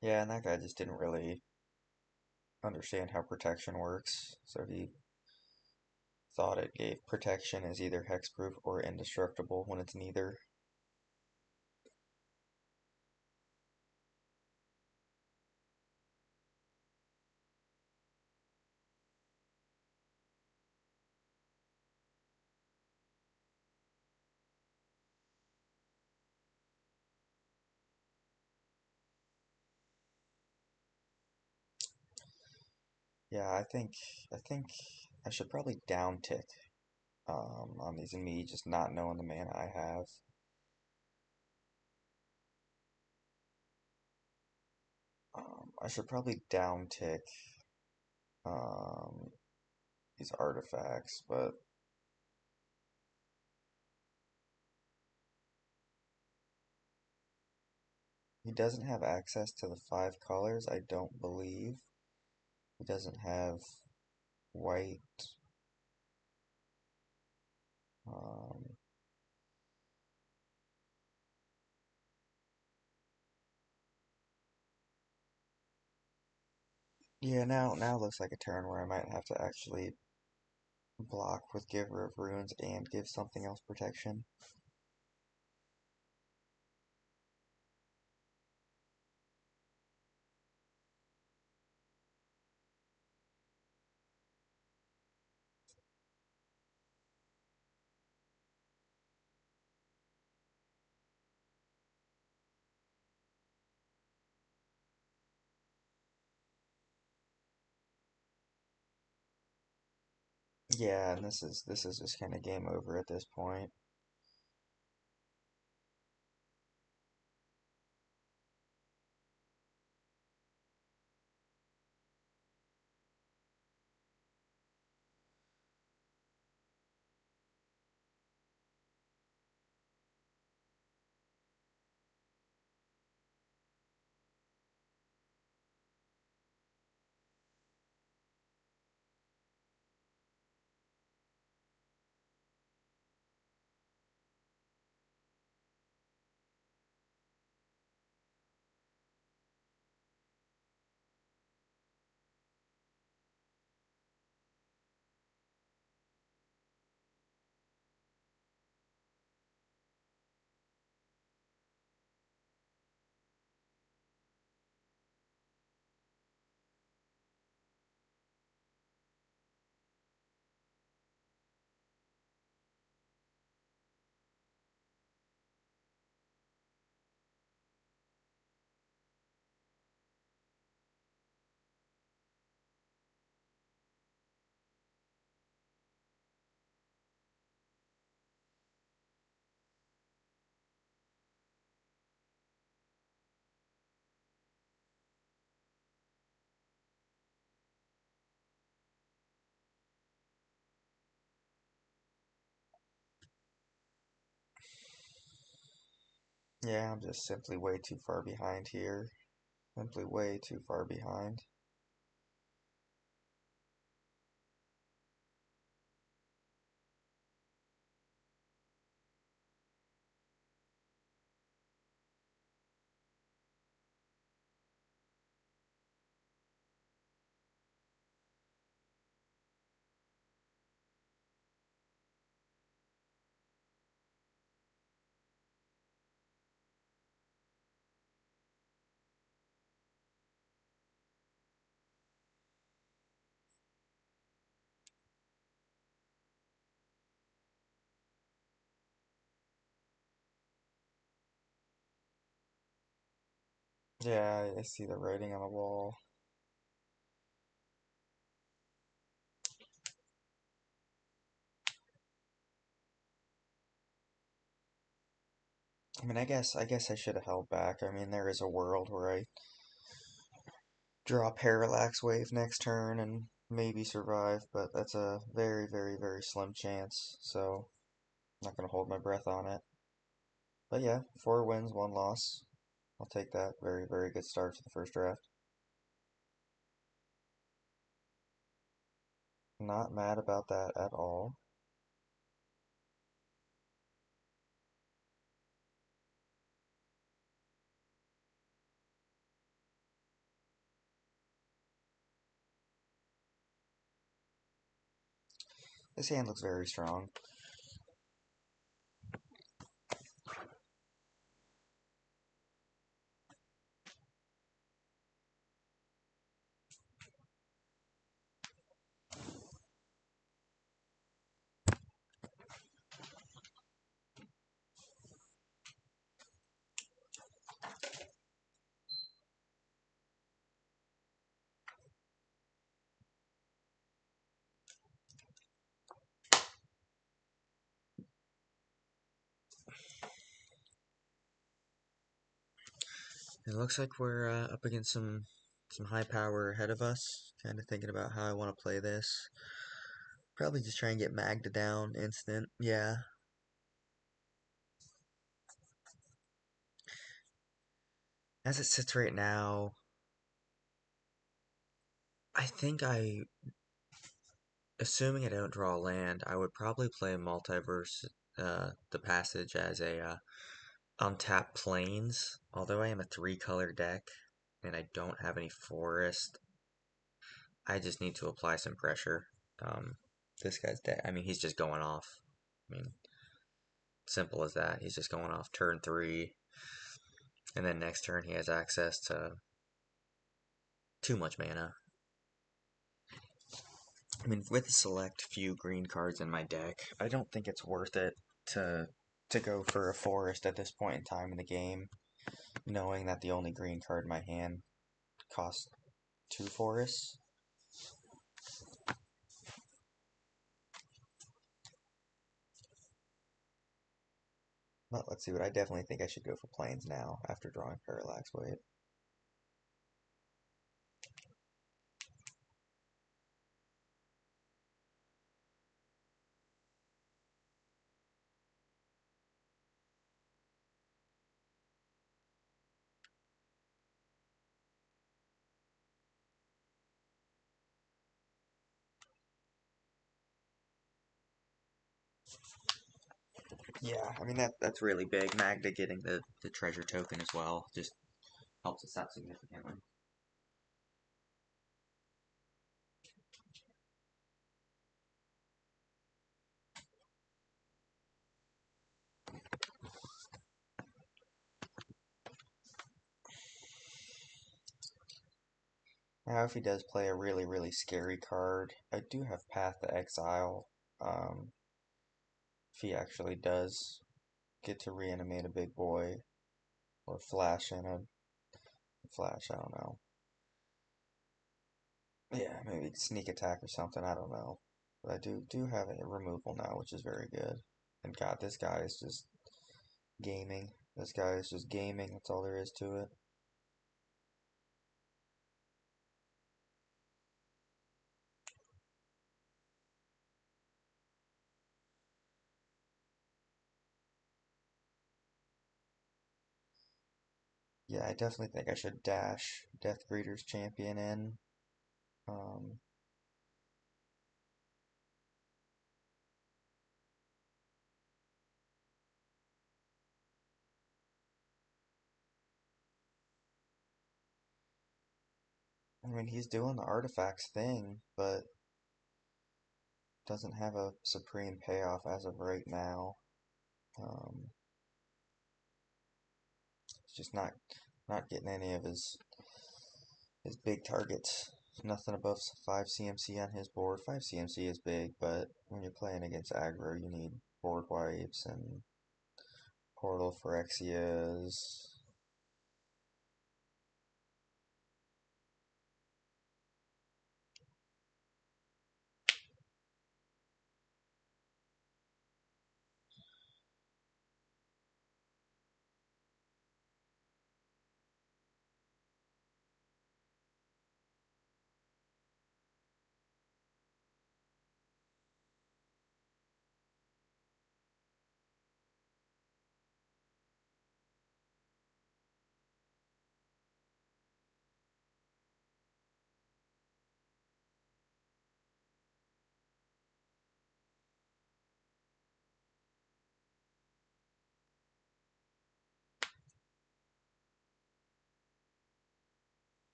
Yeah, and that guy just didn't really understand how protection works, so he thought it gave protection as either hexproof or indestructible when it's neither. Yeah, I think I should probably down tick on these and me just not knowing the mana I have. I should probably down tick um, these artifacts, but he doesn't have access to the five colors, I don't believe. He doesn't have white. Um, yeah, now looks like a turn where I might have to actually block with Giver of Runes and give something else protection. Yeah, and this is just kind of game over at this point. Yeah, I'm just simply way too far behind here. Simply way too far behind. Yeah, I see the writing on the wall. I mean, I guess I should have held back. I mean, there is a world where I draw Parallax Wave next turn and maybe survive, but that's a very, very, very slim chance, so I'm not gonna hold my breath on it. But yeah, 4 wins, 1 loss. I'll take that. Very, very good start to the first draft. Not mad about that at all. This hand looks very strong. It looks like we're up against some high power ahead of us. Kind of thinking about how I want to play this. Probably just try and get Magda down instant. Yeah. As it sits right now, I think assuming I don't draw a land, I would probably play Multiverse, the Passage as a untap plains. Although I am a 3 color deck and I don't have any forest, I just need to apply some pressure. This guy's dead. I mean, he's just going off. I mean, simple as that. He's just going off turn 3, and then next turn he has access to too much mana. I mean, with a select few green cards in my deck, I don't think it's worth it to to go for a forest at this point in time in the game, knowing that the only green card in my hand costs 2 forests. But let's see what I definitely think I should go for plains now after drawing Parallax Wave. Yeah, I mean that's really big. Magda getting the treasure token as well just helps us out significantly. Now, if he does play a really, really scary card, I do have Path to Exile. Um, if he actually does get to reanimate a big boy or flash in a flash, I don't know. Yeah, maybe sneak attack or something, I don't know. But I do have a removal now, which is very good. And God, this guy is just gaming. This guy is just gaming, that's all there is to it. Yeah, I definitely think I should dash Death Greeter's champion in. Um, I mean, he's doing the artifacts thing, but doesn't have a supreme payoff as of right now. Um, he's just not getting any of his big targets. Nothing above 5 CMC on his board. 5 CMC is big, but when you're playing against aggro, you need board wipes and portal Phyrexias.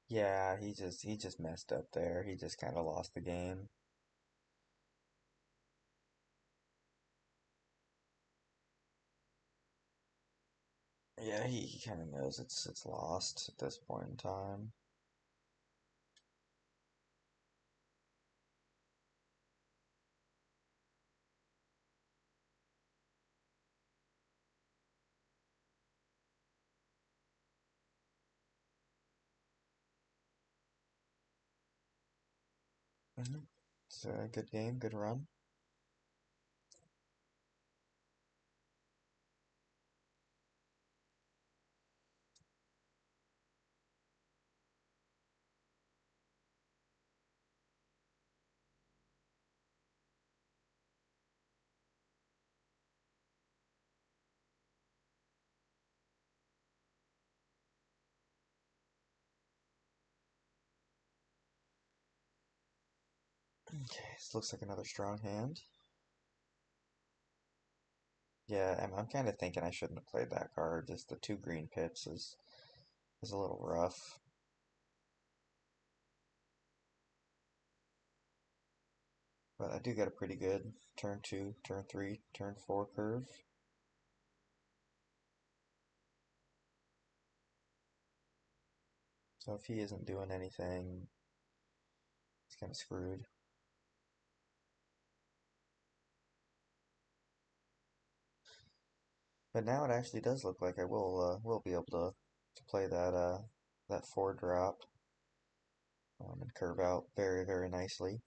Yeah, he just messed up there. He just kind of lost the game. Yeah, he kind of knows it's lost at this point in time. It's a good game, good run. Okay, this looks like another strong hand. Yeah, I'm kind of thinking I shouldn't have played that card. Just the 2 green pips is a little rough. But I do get a pretty good turn 2, turn 3, turn 4 curve. So if he isn't doing anything, he's kind of screwed. But now it actually does look like I will be able to play that 4 drop and curve out very very nicely.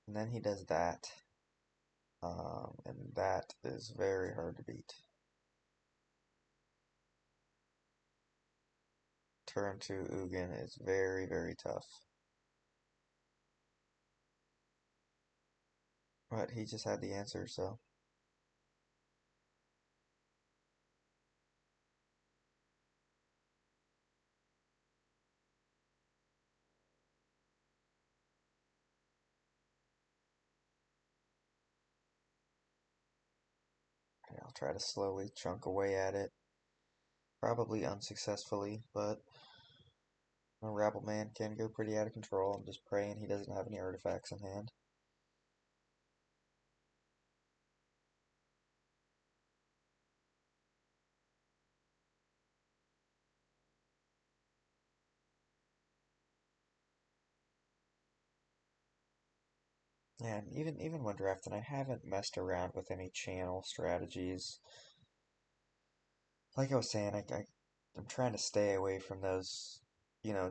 And then he does that, and that is very hard to beat. Turn 2 Ugin is very very tough. But he just had the answer, so I'll try to slowly chunk away at it. Probably unsuccessfully, but a Rabble Man can go pretty out of control. I'm just praying he doesn't have any artifacts in hand. And even when drafting, I haven't messed around with any channel strategies. Like I was saying, I'm trying to stay away from those,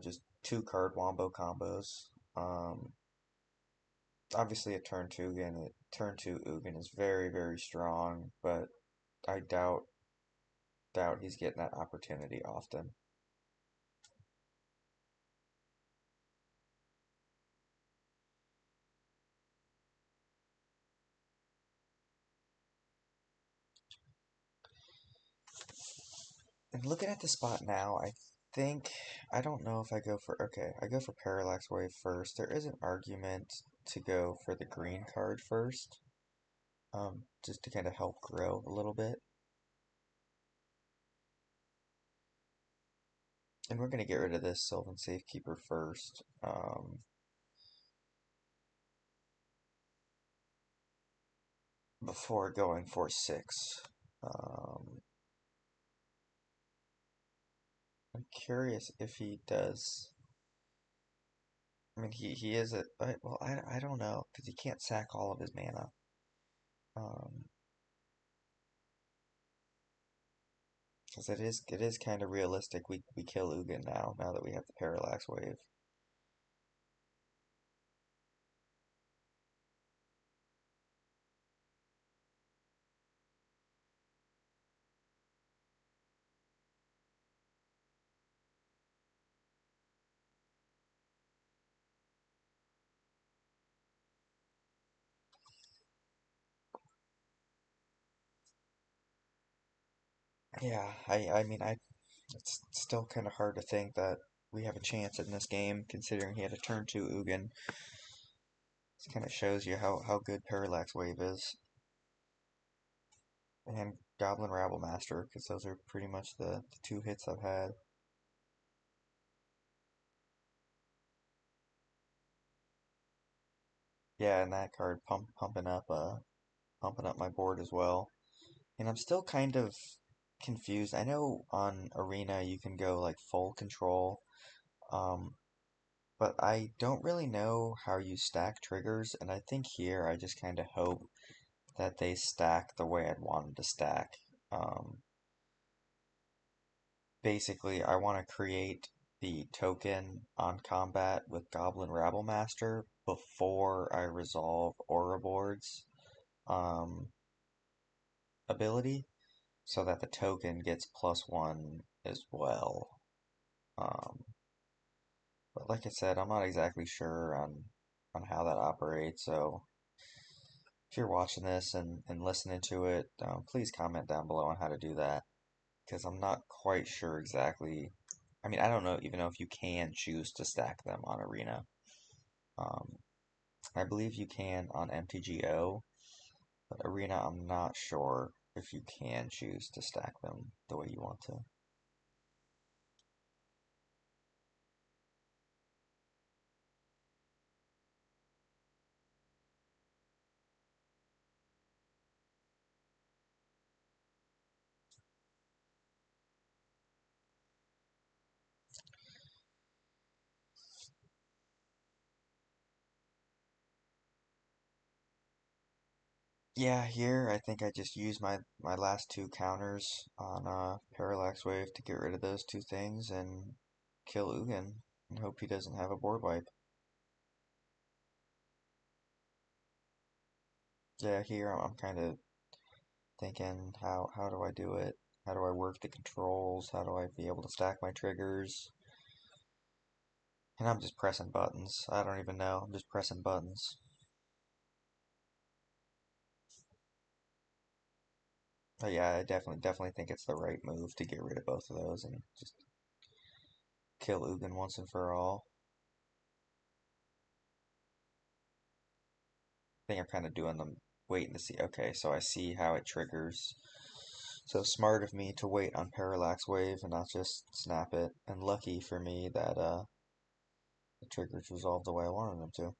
just 2 card wombo combos. Um, Obviously, a turn two Ugin is very very strong, but I doubt he's getting that opportunity often. And looking at the spot now, think I don't know if I go for okay. I go for Parallax Wave first. There is an argument to go for the green card first, just to kind of help grow a little bit. And we're gonna get rid of this Sylvan Safekeeper first, before going for 6. Um, I'm curious if he does. I mean, he is a well. I don't know because he can't sack all of his mana. Um, because it is kind of realistic. We kill Ugin now that we have the Parallax Wave. Yeah, I mean it's still kind of hard to think that we have a chance in this game considering he had a turn 2 Ugin. This kind of shows you how good Parallax Wave is. And Goblin Rabble Master, because those are pretty much the two hits I've had. Yeah, and that card pumping up my board as well. And I'm still kind of confused. I know on Arena you can go like full control, um, but I don't really know how you stack triggers, and I think here I just kind of hope that they stack the way I'd want them to stack. Um, Basically, I want to create the token on combat with Goblin Rabble Master before I resolve Ouroboros um, ability, so that the token gets +1 as well. Um, but like I said, I'm not exactly sure on how that operates, so if you're watching this and listening to it, please comment down below on how to do that, because I'm not quite sure exactly. I mean, I don't know even know if you can choose to stack them on Arena. Um, I believe you can on MTGO, but Arena, I'm not sure if you can choose to stack them the way you want to. Yeah, here I think I just used my last two counters on Parallax Wave to get rid of those two things and kill Ugin and hope he doesn't have a board wipe. Yeah, here I'm kind of thinking how do I do it? How do I work the controls? How do I be able to stack my triggers? And I'm just pressing buttons. I don't even know. I'm just pressing buttons. But yeah, I definitely think it's the right move to get rid of both of those and just kill Ugin once and for all. I think I'm kind of doing them waiting to see. Okay, so I see how it triggers. So smart of me to wait on Parallax Wave and not just snap it. And lucky for me that the triggers resolved the way I wanted them to.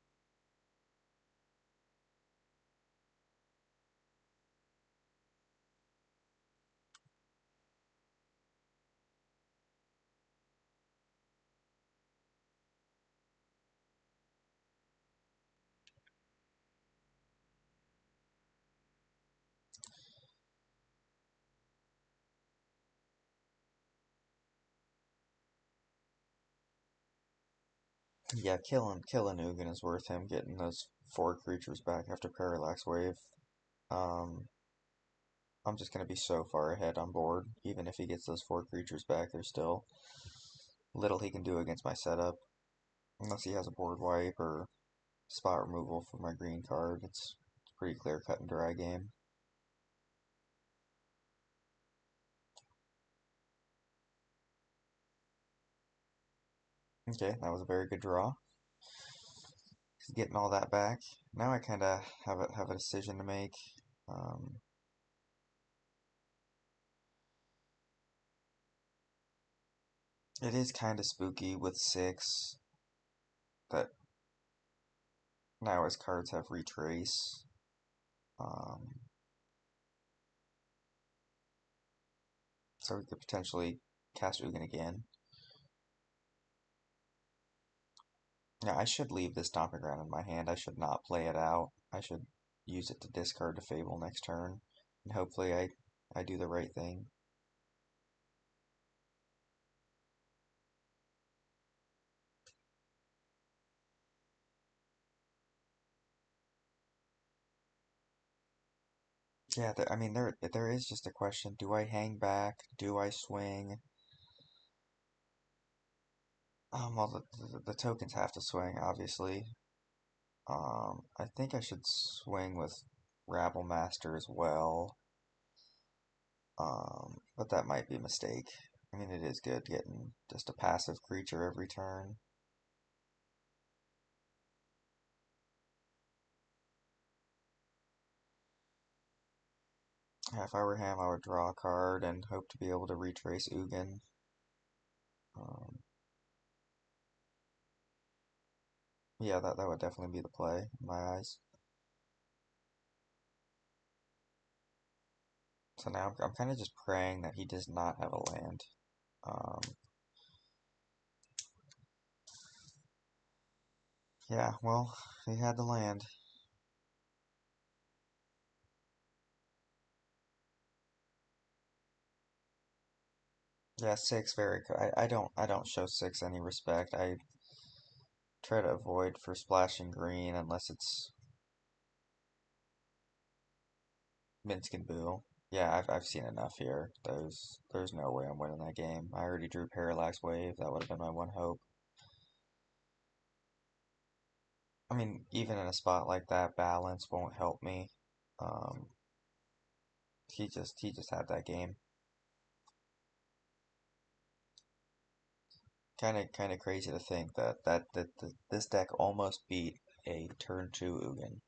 Yeah, killing Ugin is worth him getting those four creatures back after Parallax Wave. Um, I'm just gonna be so far ahead on board. Even if he gets those four creatures back, there's still little he can do against my setup. Unless he has a board wipe or spot removal for my green card. It's pretty clear cut and dry game. Okay, that was a very good draw. Getting all that back. Now I kind of have a decision to make. Um, it is kind of spooky with six that now his cards have retrace. Um, so we could potentially cast Ugin again. Yeah, I should leave this Stomping Ground in my hand. I should not play it out. I should use it to discard to Fable next turn. And hopefully I do the right thing. Yeah, I mean, there is just a question. Do I hang back? Do I swing? Well, the tokens have to swing, obviously. I think I should swing with Rabble Master as well. But that might be a mistake. I mean, it is good getting just a passive creature every turn. Yeah, if I were him, I would draw a card and hope to be able to retrace Ugin. Um, yeah, that would definitely be the play in my eyes. So now I'm kind of just praying that he does not have a land. Um, yeah, well, he had the land. Yeah, six very good. I don't show six any respect. I try to avoid for splashing green unless it's Minsk and Boo. Yeah, I've seen enough here. There's no way I'm winning that game. I already drew Parallax Wave. That would have been my one hope. I mean, even in a spot like that, balance won't help me. Um, he just had that game. Kind of crazy to think that this deck almost beat a turn two Ugin.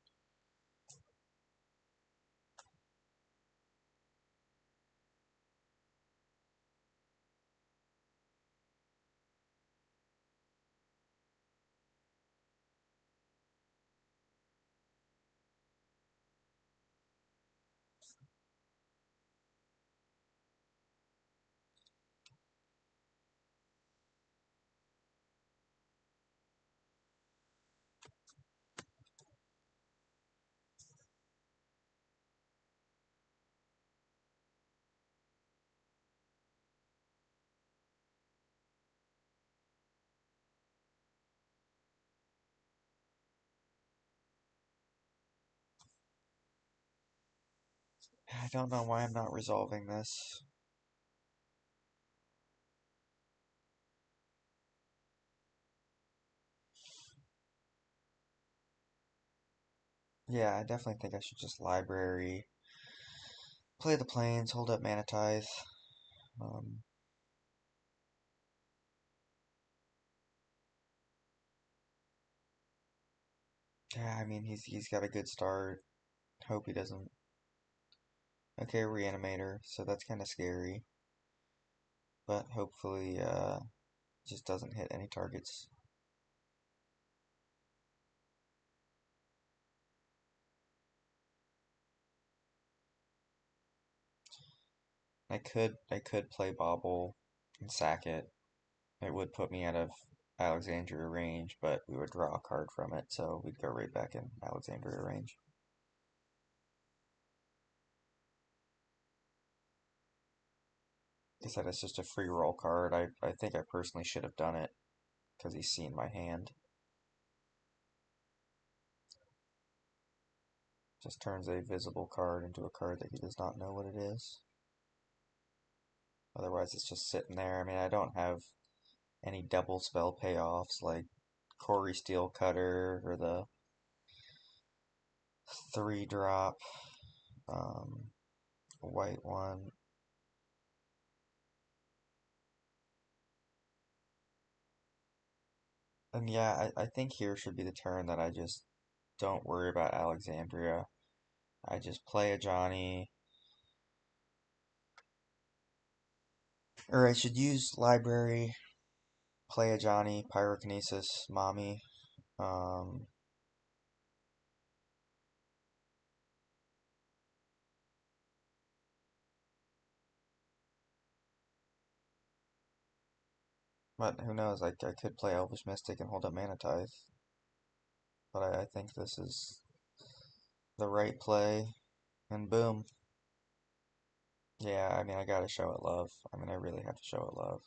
I don't know why I'm not resolving this. Yeah, I definitely think I should just library, play the planes, hold up Mana Tithe. Um, yeah, I mean he's got a good start. Hope he doesn't. Okay, Reanimator, so that's kind of scary, but hopefully just doesn't hit any targets. I could play Bobble and sack it. It would put me out of Alexandria range, but we would draw a card from it, so we'd go right back in Alexandria range. Like I said, it's just a free roll card. I think I personally should have done it because he's seen my hand. Just turns a visible card into a card that he does not know what it is. Otherwise, it's just sitting there. I mean, I don't have any double spell payoffs like Corey Steel Cutter or the 3 drop um, white one. And yeah, I think here should be the turn that I just don't worry about Alexandria. I just play a Johnny, or I should use library, play a Johnny, pyrokinesis, mommy. Um, but who knows? I could play Elvish Mystic and hold up Mana Tithe. But I think this is the right play, and boom. Yeah, I mean, I gotta show it love. I mean, I really have to show it love.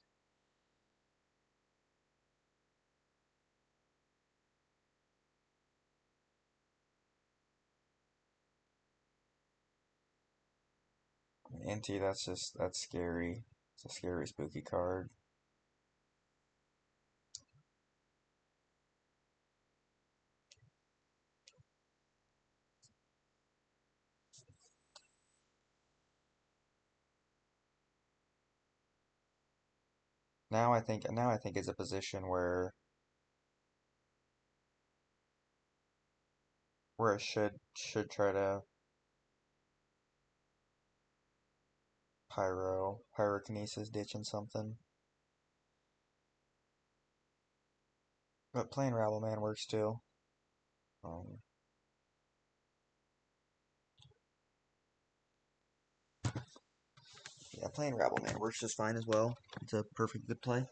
Inti, that's scary. It's a scary, spooky card. Now I think it's a position where I should try to pyrokinesis ditching something. But playing Rabble Man works too. Um, yeah, playing Rabble Man works just fine as well. It's a perfect good play.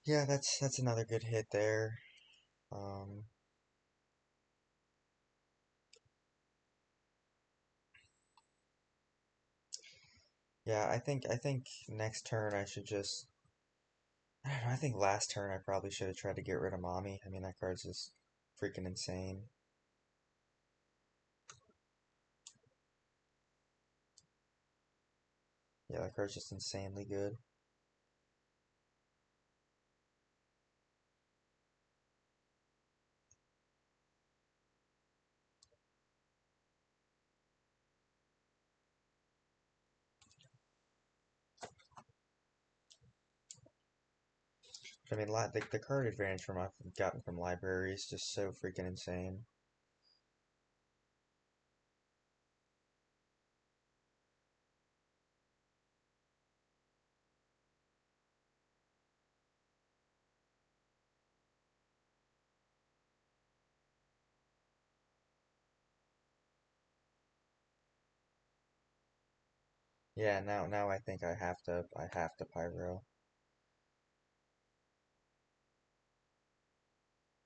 Yeah, that's another good hit there. Um, yeah, I think next turn I should just I don't know, I think last turn I probably should have tried to get rid of Mommy. I mean that card's just freaking insane. Yeah, that card's just insanely good. I mean, the card advantage from I've gotten from library is just so freaking insane. Yeah, now I think I have to pyro.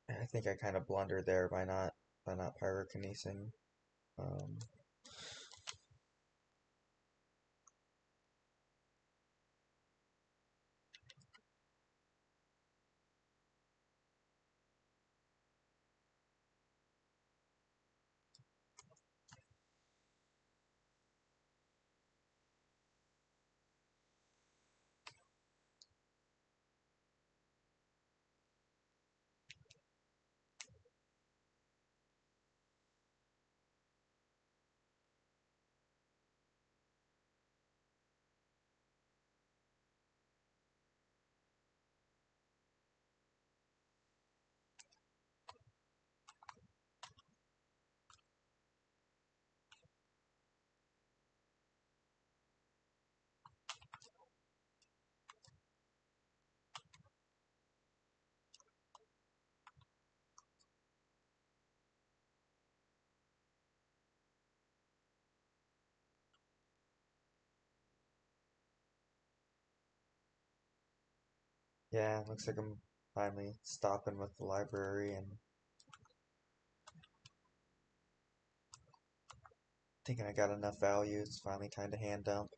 I think I kind of blundered there by not pyrokinesing. Um, Yeah, looks like I'm finally stopping with the library and thinking I got enough value. It's finally time to hand dump.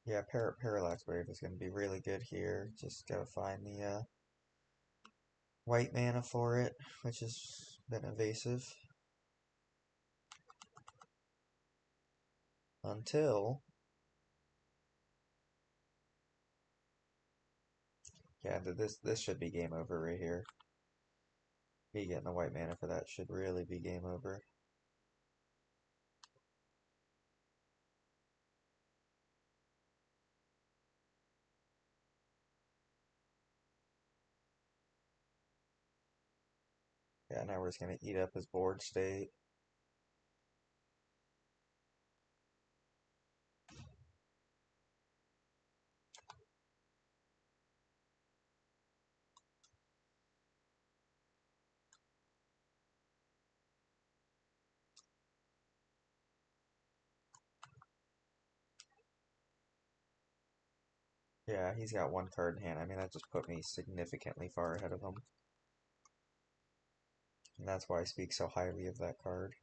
Yeah, Parallax Wave is going to be really good here. Just gotta find the white mana for it, which has been evasive until, yeah, this should be game over right here. Me getting the white mana for that should really be game over. Yeah, now we're just gonna eat up his board state. Yeah, he's got one card in hand. I mean, that just put me significantly far ahead of him. And that's why I speak so highly of that card.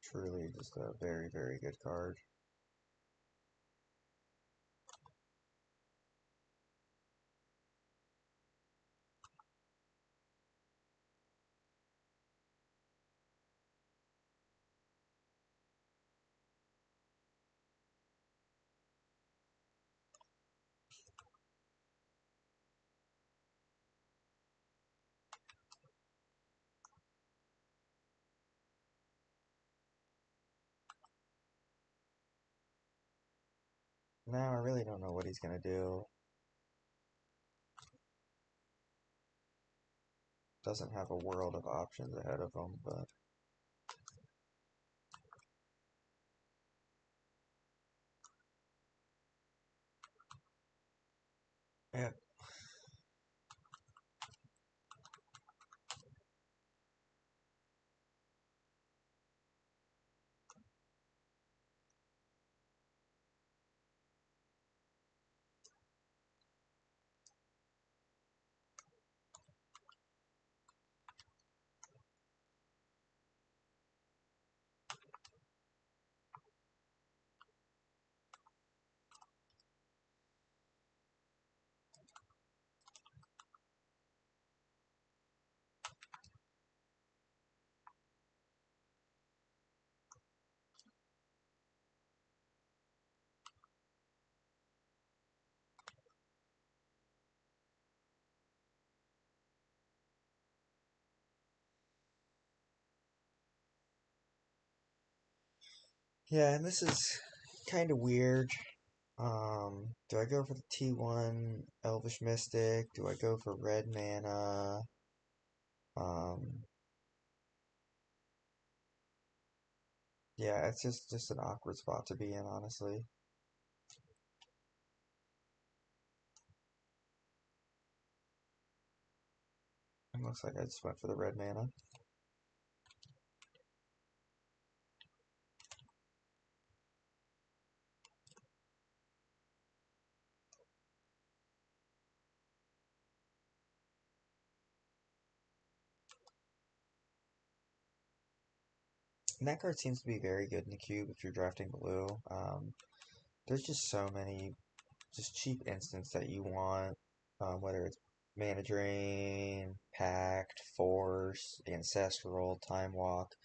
Truly just a very, very good card. Now I really don't know what he's gonna do. Doesn't have a world of options ahead of him, but yeah. Yeah, and this is kind of weird. Do I go for the T1 Elvish Mystic? Do I go for red mana? Um, yeah, it's just an awkward spot to be in, honestly. It looks like I just went for the red mana. And that card seems to be very good in the cube if you're drafting blue. There's just so many just cheap instants that you want, whether it's Mana Drain, Pact, Force, Ancestral, Time Walk.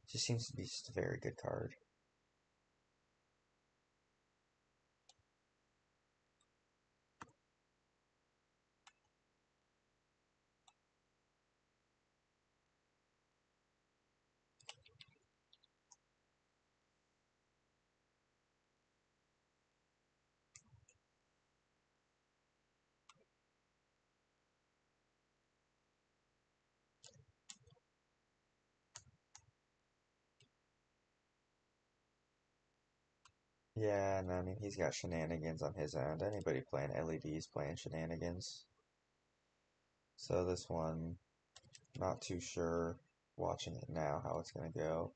Just seems to be just a very good card. Yeah, and I mean, he's got shenanigans on his end. Anybody playing LEDs playing shenanigans. So this one, not too sure watching it now how it's going to go.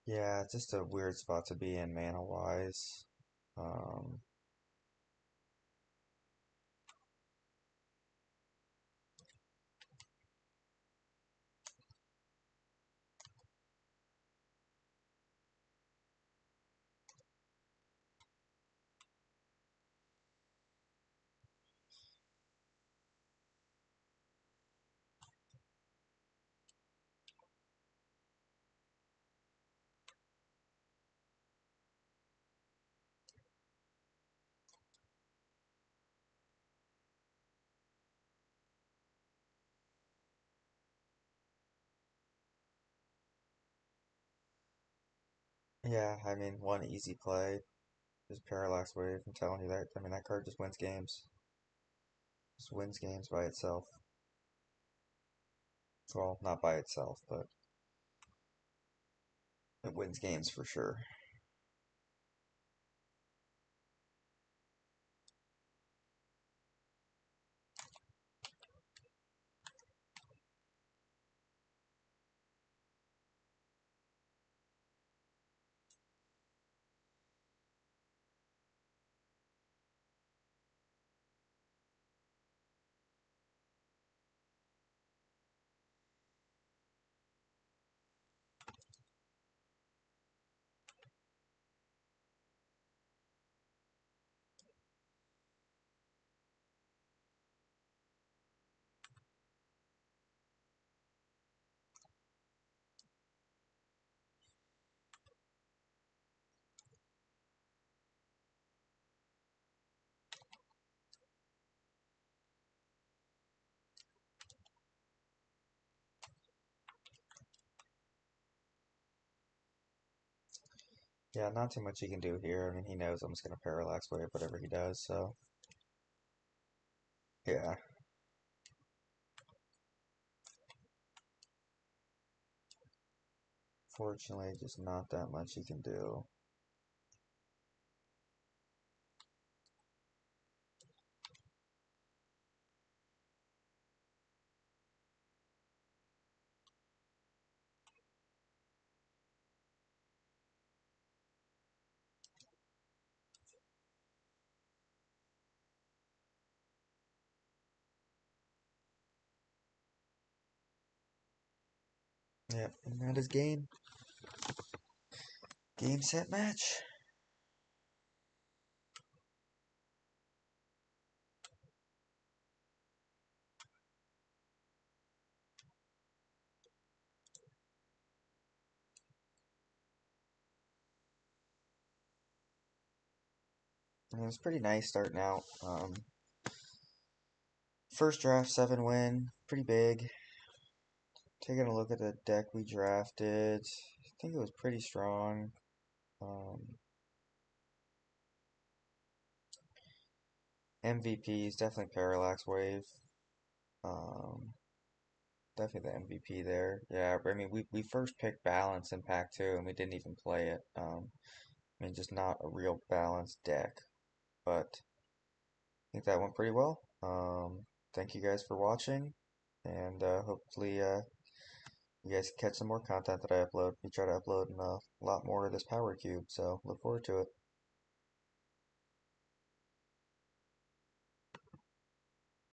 Yeah, it's just a weird spot to be in mana-wise. Um, yeah, I mean, one easy play is Parallax Wave. I'm telling you that. I mean, that card just wins games. Just wins games by itself. Well, not by itself, but it wins games for sure. Yeah, not too much he can do here. I mean, he knows I'm just gonna Parallax Wave whatever he does, so yeah. Fortunately, just not that much he can do. Yep, and that is game. Game, set, match. And it was pretty nice starting out. First draft, 7 win, pretty big. Taking a look at the deck we drafted, I think it was pretty strong. Um, MVP is definitely Parallax Wave. Um, Definitely the MVP there. Yeah, I mean, we first picked Balance in Pack 2 and we didn't even play it. I mean, just not a real balanced deck. But I think that went pretty well. Thank you guys for watching, and hopefully you guys catch some more content that I upload. We try to upload a lot more of this Power Cube, so look forward to it.